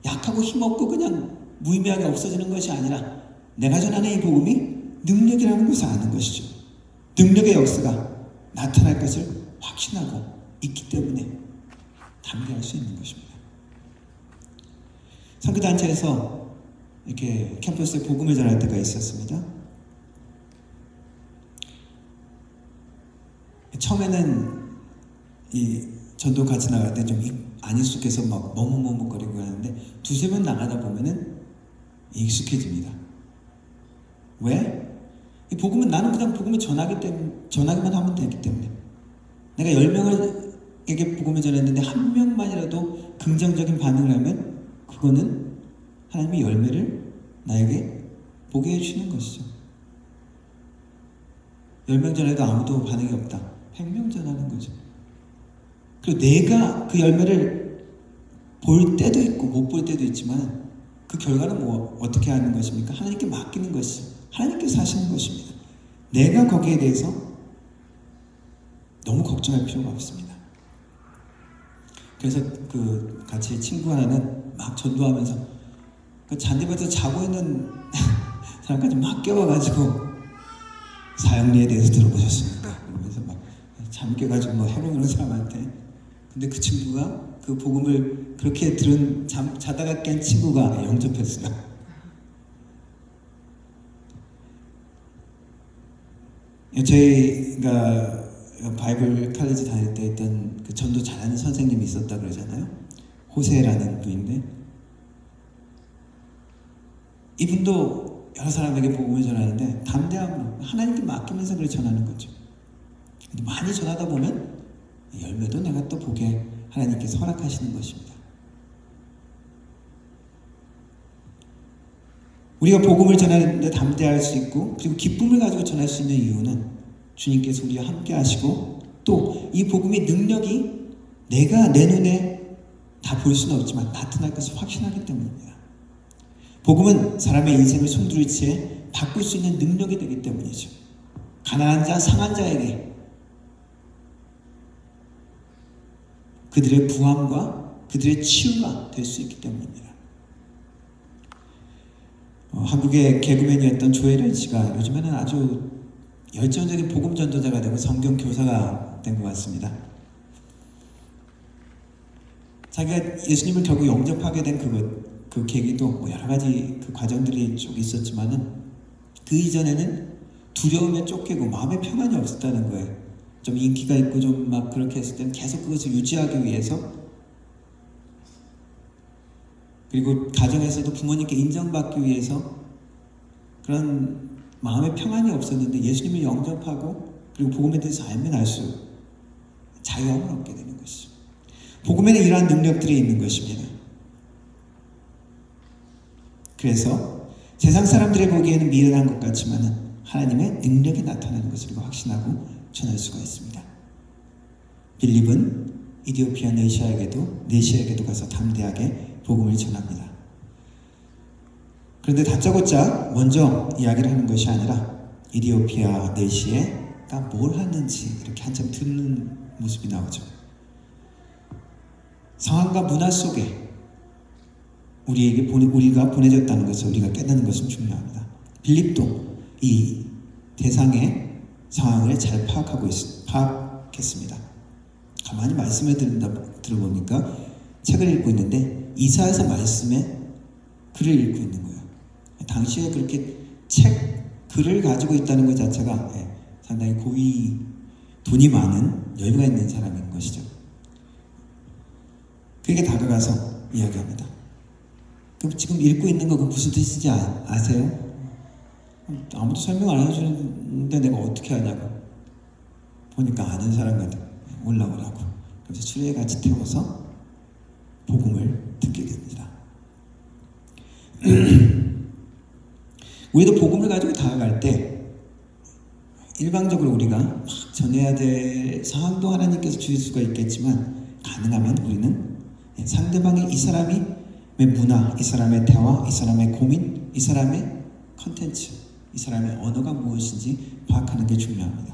D: 약하고 힘없고 그냥 무의미하게 없어지는 것이 아니라 내가 전하는 이 복음이 능력이라는 것을 아는 것이죠. 능력의 역사가 나타날 것을 확신하고 있기 때문에 담대할 수 있는 것입니다. 선교단체에서 이렇게 캠퍼스에 복음을 전할 때가 있었습니다. 처음에는 이 전도 같이 나갈 때 좀 안 익숙해서 막 머뭇머뭇거리고 하는데 두세 번 나가다 보면은 익숙해집니다. 왜? 이 복음은 나는 그냥 복음을 전하기만 하면 되기 때문에 내가 10명에게 복음을 전했는데 한 명만이라도 긍정적인 반응을 하면 그거는 하나님의 열매를 나에게 보게 해주시는 것이죠. 10명 전해도 아무도 반응이 없다. 100명 전하는 거죠. 그리고 내가 그 열매를 볼 때도 있고 못 볼 때도 있지만 그 결과는 뭐 어떻게 하는 것입니까? 하나님께 맡기는 것이 하나님께서 하시는 것입니다. 내가 거기에 대해서 너무 걱정할 필요가 없습니다. 그래서 그 같이 친구 하나는 막 전도하면서 그 잔디밭에서 자고 있는 사람까지 막 깨워가지고 사형리에 대해서 들어보셨습니까? 그러면서 막 잠 깨가지고 뭐 해로운 사람한테 근데 그 친구가 그 복음을 그렇게 들은 자다가 깬 친구가 영접했어요. 저희가 바이블 칼리지 다닐 때 있던 그 전도 잘하는 선생님이 있었다 그러잖아요. 호세라는 분인데 이분도 여러 사람에게 복음을 전하는데 담대함으로 하나님께 맡기면서 그걸 전하는 거죠. 근데 많이 전하다 보면 열매도 내가 또 보게 하나님께서 허락하시는 것입니다. 우리가 복음을 전하는데 담대할 수 있고 그리고 기쁨을 가지고 전할 수 있는 이유는 주님께서 우리와 함께 하시고 또 이 복음의 능력이 내가 내 눈에 다 볼 수는 없지만 나타날 것을 확신하기 때문입니다. 복음은 사람의 인생을 손들을 채 바꿀 수 있는 능력이 되기 때문이죠. 가난한 자, 상한 자에게 그들의 부함과 그들의 치유가 될 수 있기 때문입니다. 한국의 개그맨이었던 조혜련 씨가 요즘에는 아주 열정적인 복음 전도자가 되고 성경 교사가 된 것 같습니다. 자기가 예수님을 결국 영접하게 된 그 계기도 뭐 여러 가지 그 과정들이 쭉 있었지만은 그 이전에는 두려움에 쫓기고 마음의 평안이 없었다는 거예요. 좀 인기가 있고 좀 막 그렇게 했을 때는 계속 그것을 유지하기 위해서 그리고 가정에서도 부모님께 인정받기 위해서 그런 마음의 평안이 없었는데 예수님을 영접하고 그리고 복음에 대해서 알면 알수록 자유함을 얻게 되는 것이죠. 복음에는 이러한 능력들이 있는 것입니다. 그래서 세상 사람들이 보기에는 미련한 것 같지만 하나님의 능력이 나타나는 것을 확신하고 전할 수가 있습니다. 빌립은 이디오피아 네시아에게도 가서 담대하게 복음을 전합니다. 그런데 다짜고짜 먼저 이야기를 하는 것이 아니라 이디오피아 네시아가 뭘 하는지 이렇게 한참 듣는 모습이 나오죠. 상황과 문화 속에 우리가 보내졌다는 것을 우리가 깨닫는 것은 중요합니다. 빌립도 이 대상의 상황을 잘 파악했습니다. 가만히 말씀을 들어보니까 책을 읽고 있는데 이사야서 말씀에 글을 읽고 있는 거예요. 당시에 그렇게 글을 가지고 있다는 것 자체가 상당히 고위, 돈이 많은 여유가 있는 사람인 것이죠. 그에게 다가가서 이야기합니다. 그럼 지금 읽고 있는 거 무슨 뜻인지 아세요? 아무도 설명 안 해주는데 내가 어떻게 하냐고. 보니까 아는 사람 같아. 올라오라고. 그래서 수레에 같이 태워서 복음을 듣게 됩니다. 우리도 복음을 가지고 다가갈 때 일방적으로 우리가 막 전해야 될 상황도 하나님께서 주실 수가 있겠지만 가능하면 우리는 상대방의 이 사람의 문화, 이 사람의 대화, 이 사람의 고민, 이 사람의 컨텐츠, 이 사람의 언어가 무엇인지 파악하는 게 중요합니다.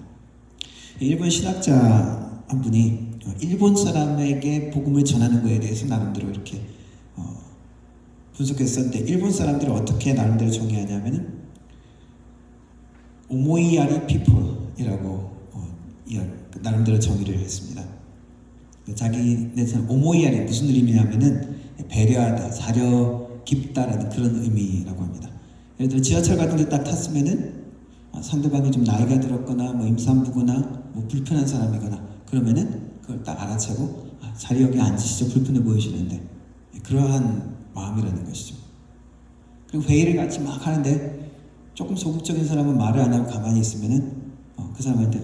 D: 일본 신학자 한 분이 일본 사람에게 복음을 전하는 것에 대해서 나름대로 이렇게 분석했었는데 일본 사람들을 어떻게 나름대로 정의하냐면은 오모이야리 피플이라고 나름대로 정의를 했습니다. 자기네는 오모이야리 무슨 의미냐면은 배려하다, 사려 깊다라는 그런 의미라고 합니다. 예를 들어 지하철 같은 데 딱 탔으면은 상대방이 좀 나이가 들었거나 뭐 임산부거나 뭐 불편한 사람이거나 그러면은 그걸 딱 알아채고 자리 여기 앉으시죠. 불편해 보이시는데 그러한 마음이라는 것이죠. 그리고 회의를 같이 막 하는데 조금 소극적인 사람은 말을 안 하고 가만히 있으면은 그 사람한테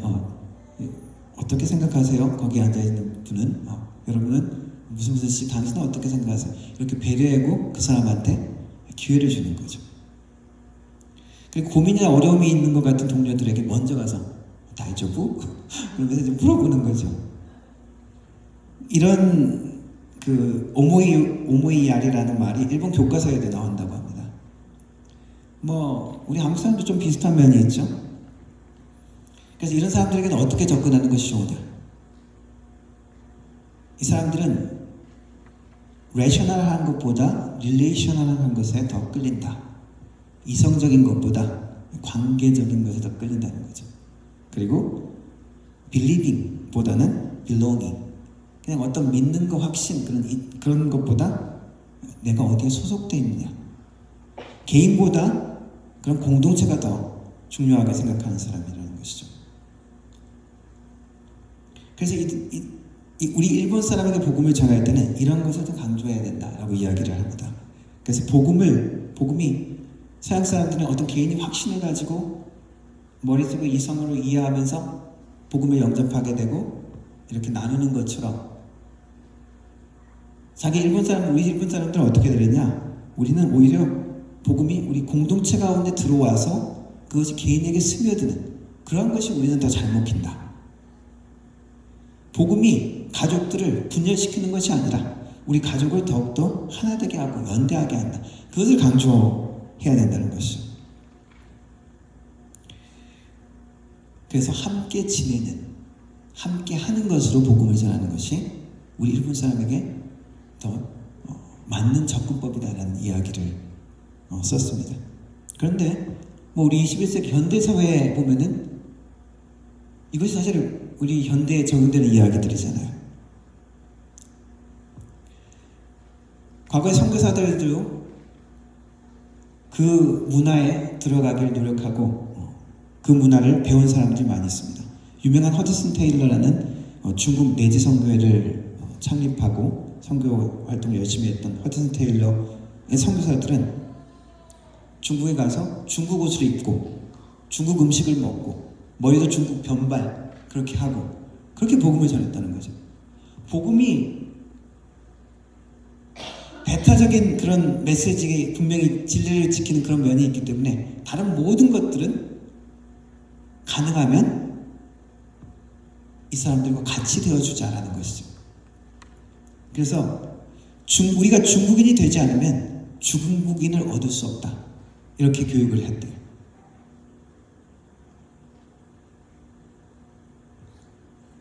D: 어떻게 생각하세요? 거기 앉아있는 분은 여러분은 무슨 씨 당신은 어떻게 생각하세요? 이렇게 배려하고 그 사람한테 기회를 주는 거죠. 그리고 고민이나 어려움이 있는 것 같은 동료들에게 먼저 가서 다이조부? 그러면서 좀 물어보는 거죠. 이런 그 오모이야리라는 말이 일본 교과서에도 나온다고 합니다. 우리 한국 사람도 좀 비슷한 면이 있죠. 그래서 이런 사람들에게는 어떻게 접근하는 것이 좋으냐? 이 사람들은 레셔널한 것보다 릴레이셔널한 것에 더 끌린다. 이성적인 것보다 관계적인 것에 더 끌린다는 거죠. 그리고 believing보다는 belonging, 그냥 어떤 믿는 거 확신 그런 것보다 내가 어디에 소속되어 있느냐, 개인보다 그런 공동체가 더 중요하게 생각하는 사람이라는 것이죠. 그래서 우리 일본 사람에게 복음을 전할 때는 이런 것을 더 강조해야 된다라고 이야기를 합니다. 그래서 복음이 서양 사람들은 어떤 개인이 확신을 가지고 머릿속에 이성으로 이해하면서 복음을 영접하게 되고 이렇게 나누는 것처럼 우리 일본 사람들은 어떻게 되느냐? 우리는 오히려 복음이 우리 공동체 가운데 들어와서 그것이 개인에게 스며드는 그런 것이 우리는 더 잘 먹힌다. 복음이 가족들을 분열시키는 것이 아니라 우리 가족을 더욱더 하나 되게 하고 연대하게 한다. 그것을 강조해야 된다는 것이죠. 그래서 함께 지내는, 함께 하는 것으로 복음을 전하는 것이 우리 일본 사람에게 더 맞는 접근법이다라는 이야기를 썼습니다. 그런데 우리 21세기 현대사회에 보면은 이것이 사실 우리 현대에 적용되는 이야기들이잖아요. 과거의 선교사들도 그 문화에 들어가길 노력하고 그 문화를 배운 사람들이 많이 있습니다. 유명한 허드슨 테일러라는 중국 내지 선교회를 창립하고 선교 활동을 열심히 했던 허드슨 테일러의 선교사들은 중국에 가서 중국 옷을 입고 중국 음식을 먹고 머리도 중국 변발 그렇게 하고 그렇게 복음을 전했다는 거죠. 복음이 배타적인 그런 메시지에 분명히 진리를 지키는 그런 면이 있기 때문에 다른 모든 것들은 가능하면 이 사람들과 같이 되어주자라는 것이죠. 그래서 우리가 중국인이 되지 않으면 중국인을 얻을 수 없다. 이렇게 교육을 했대요.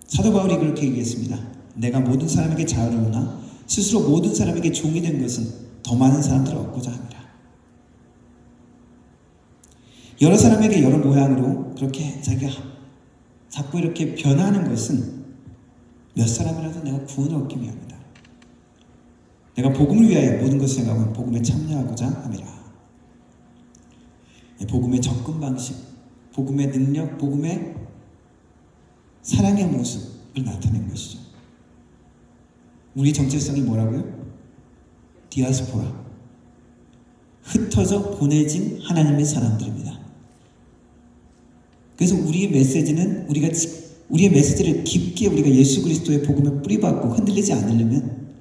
D: 사도 바울이 그렇게 얘기했습니다. 내가 모든 사람에게 자유로우나 스스로 모든 사람에게 종이 된 것은 더 많은 사람들을 얻고자 합니다. 여러 사람에게 여러 모양으로 그렇게 자기가 자꾸 이렇게 변하는 것은 몇 사람이라도 내가 구원을 얻기 위함이다. 내가 복음을 위하여 모든 것을 생각하면 복음에 참여하고자 함이라. 복음의 접근 방식, 복음의 능력, 복음의 사랑의 모습을 나타낸 것이죠. 우리 정체성이 뭐라고요? 디아스포라. 흩어져 보내진 하나님의 사람들입니다. 그래서 우리의 메시지는 우리의 메시지를 깊게 우리가 예수 그리스도의 복음에 뿌리박고 흔들리지 않으려면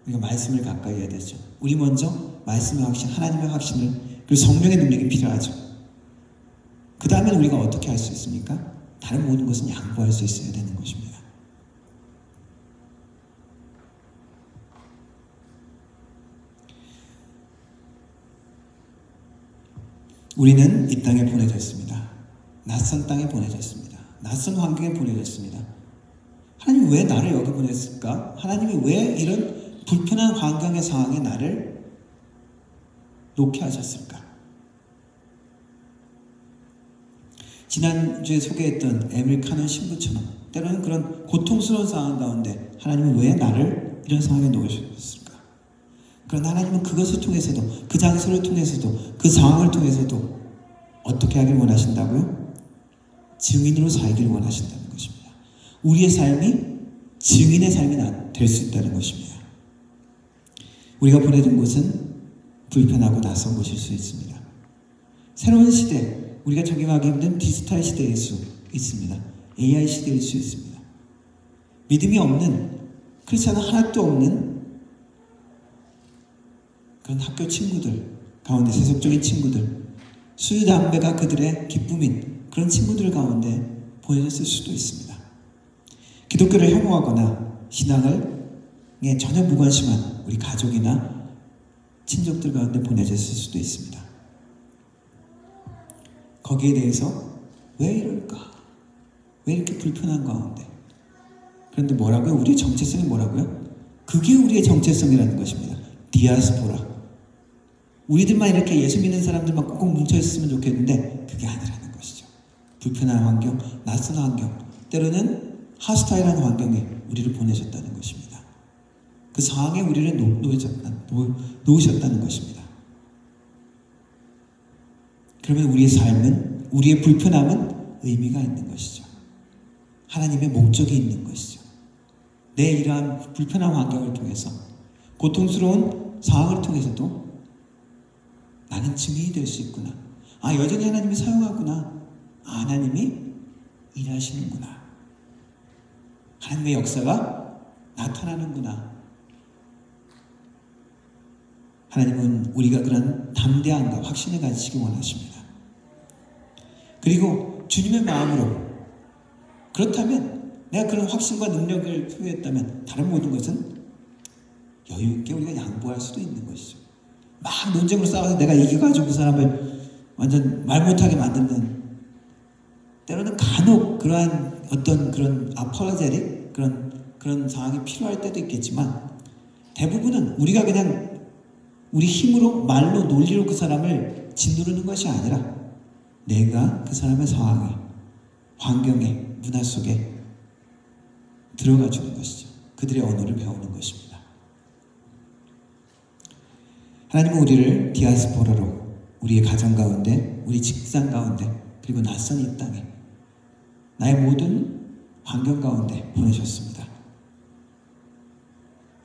D: 우리가 말씀을 가까이 해야 되죠. 우리 먼저 말씀의 확신, 하나님의 확신을 그리고 성령의 능력이 필요하죠. 그 다음에 우리가 어떻게 할 수 있습니까? 다른 모든 것은 양보할 수 있어야 되는 것입니다. 우리는 이 땅에 보내졌습니다. 낯선 땅에 보내졌습니다. 낯선 환경에 보내졌습니다. 하나님이 왜 나를 여기 보냈을까? 하나님이 왜 이런 불편한 환경의 상황에 나를 놓게 하셨을까? 지난주에 소개했던 에밀 카논 신부처럼 때로는 그런 고통스러운 상황 가운데 하나님은 왜 나를 이런 상황에 놓으셨을까? 그러나 하나님은 그것을 통해서도 그 장소를 통해서도 그 상황을 통해서도 어떻게 하길 원하신다고요? 증인으로 살기를 원하신다는 것입니다. 우리의 삶이 증인의 삶이 될 수 있다는 것입니다. 우리가 보내준 곳은 불편하고 낯선 곳일 수 있습니다. 새로운 시대, 우리가 적용하기 힘든 디지털 시대일 수 있습니다. AI 시대일 수 있습니다. 믿음이 없는, 크리스찬은 하나도 없는 그런 학교 친구들 가운데, 세속적인 친구들, 술, 담배가 그들의 기쁨인 그런 친구들 가운데 보내졌을 수도 있습니다. 기독교를 혐오하거나 신앙에 전혀 무관심한 우리 가족이나 친족들 가운데 보내졌을 수도 있습니다. 거기에 대해서 왜 이럴까? 왜 이렇게 불편한 가운데? 그런데 뭐라고요? 우리의 정체성이 뭐라고요? 그게 우리의 정체성이라는 것입니다. 디아스포라. 우리들만 이렇게 예수 믿는 사람들만 꼭 뭉쳐있으면 좋겠는데 그게 아니라는 것이죠. 불편한 환경, 낯선 환경, 때로는 하스타일한 환경에 우리를 보내셨다는 것입니다. 그 상황에 우리를 놓으셨다는 것입니다. 그러면 우리의 삶은, 우리의 불편함은 의미가 있는 것이죠. 하나님의 목적이 있는 것이죠. 내 이러한 불편한 환경을 통해서, 고통스러운 상황을 통해서도 나는 증인이 될 수 있구나. 여전히 하나님이 사용하구나. 하나님이 일하시는구나. 하나님의 역사가 나타나는구나. 하나님은 우리가 그런 담대함과 확신을 가지시기 원하십니다. 그리고 주님의 마음으로, 그렇다면 내가 그런 확신과 능력을 소유했다면 다른 모든 것은 여유있게 우리가 양보할 수도 있는 것이죠. 막 논쟁으로 싸워서 내가 이겨가지고 그 사람을 완전 말 못하게 만드는, 때로는 간혹 그러한 어떤 그런 아포로제틱 그런 상황이 필요할 때도 있겠지만, 대부분은 우리가 그냥 우리 힘으로, 말로, 논리로 그 사람을 짓누르는 것이 아니라 내가 그 사람의 상황에, 환경에, 문화 속에 들어가 주는 것이죠. 그들의 언어를 배우는 것입니다. 하나님은 우리를 디아스포라로, 우리의 가정 가운데, 우리 직장 가운데, 그리고 낯선 이 땅에, 나의 모든 환경 가운데 보내셨습니다.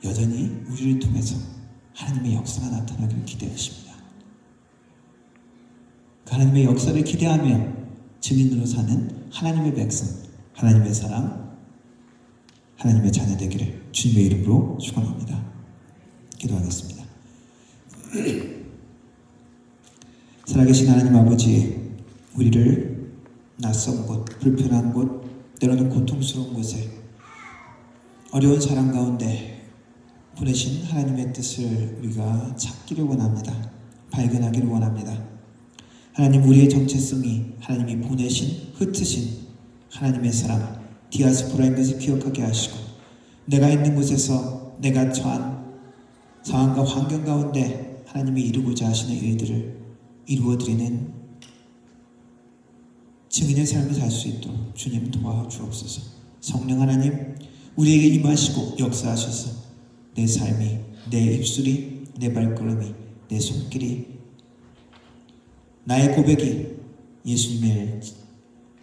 D: 여전히 우리를 통해서 하나님의 역사가 나타나기를 기대하십니다. 그 하나님의 역사를 기대하며 증인으로 사는 하나님의 백성, 하나님의 사람, 하나님의 자녀 되기를 주님의 이름으로 축원합니다. 기도하겠습니다. 살아계신 하나님 아버지, 우리를 낯선 곳, 불편한 곳, 때로는 고통스러운 곳에, 어려운 사람 가운데 보내신 하나님의 뜻을 우리가 찾기를 원합니다. 발견하기를 원합니다. 하나님, 우리의 정체성이 하나님이 보내신, 흩으신 하나님의 사람, 디아스포라인 것을 기억하게 하시고, 내가 있는 곳에서 내가 처한 상황과 환경 가운데 하나님이 이루고자 하시는 일들을 이루어드리는 증인의 삶을 살 수 있도록 주님 도와주옵소서. 성령 하나님, 우리에게 임하시고 역사하셔서 내 삶이, 내 입술이, 내 발걸음이, 내 손길이, 나의 고백이 예수님을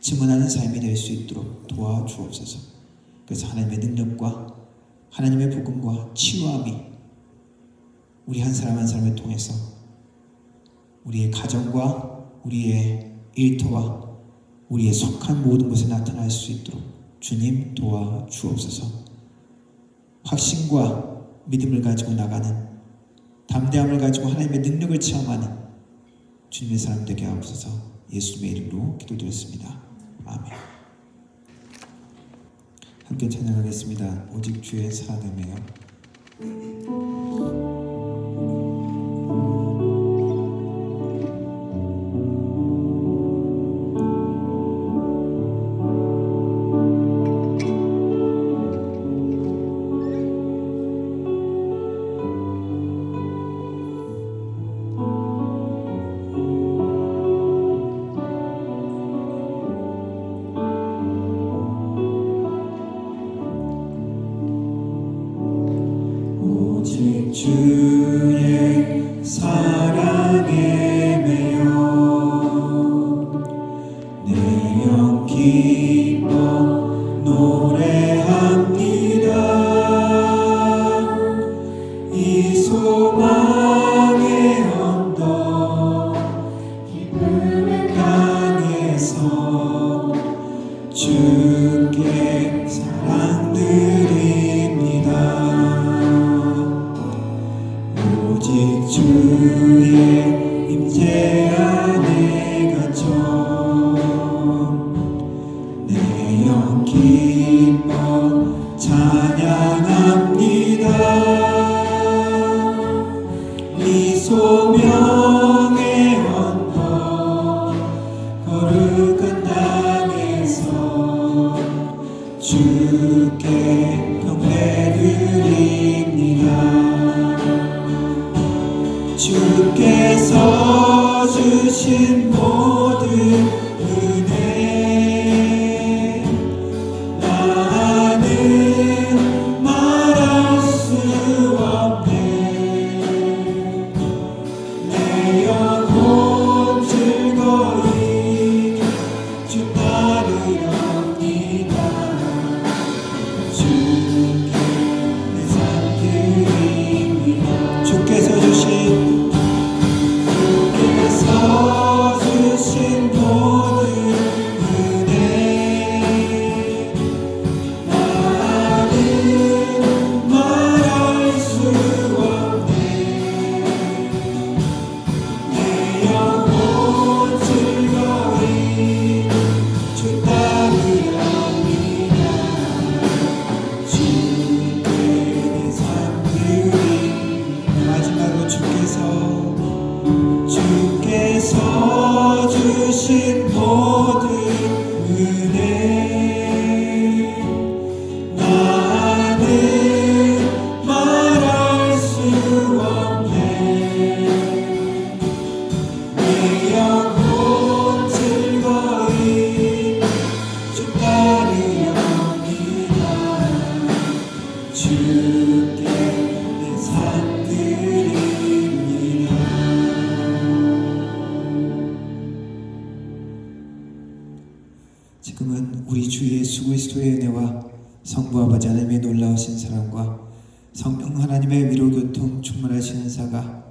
D: 증언하는 삶이 될 수 있도록 도와주옵소서. 그래서 하나님의 능력과 하나님의 복음과 치유함이 우리 한 사람 한 사람을 통해서 우리의 가정과 우리의 일터와 우리의 속한 모든 곳에 나타날 수 있도록 주님 도와주옵소서. 확신과 믿음을 가지고 나가는, 담대함을 가지고 하나님의 능력을 체험하는 주님의 사람 되게 하옵소서. 예수님의 이름으로 기도드렸습니다. 아멘. 함께 찬양하겠습니다. 오직 주의 사랑에 매여. 주의 사랑에 매여 내 영 기뻐 노래합니다. 이 소망의 언덕 기쁨을 향해서 주께 사랑 드립니다. 오직 주의 임재 안에 갇혀 내 영 기뻐 찬양합니다. 이 소명의 언덕 거룩한 땅에서 지금은 우리 주 예수 그리스도의 은혜와 성부 아버지 하나님의 놀라우신 사랑과 성령 하나님의 위로 교통 충만하신 은사가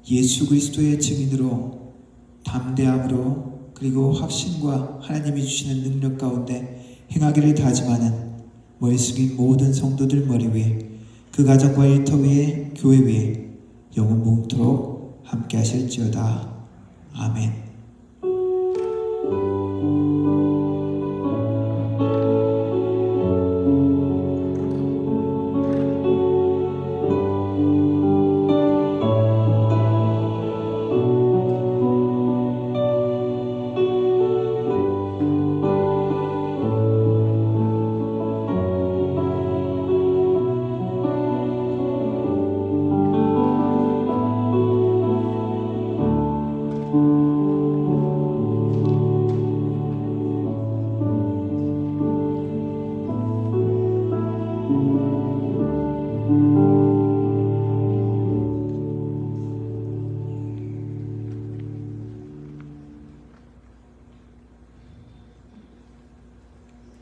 D: 예수 그리스도의 증인으로 담대함으로 그리고 확신과 하나님이 주시는 능력 가운데 행하기를 다짐하는 머리 숙인 모든 성도들 머리 위에 그 가정과 일터 위에 교회 위에 영원 몽토록 함께 하실지어다. 아멘.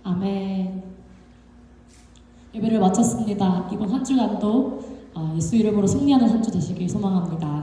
A: 아멘. 예배를 마쳤습니다. 이번 한 주간도 예수 이름으로 승리하는 한 주 되시길 소망합니다.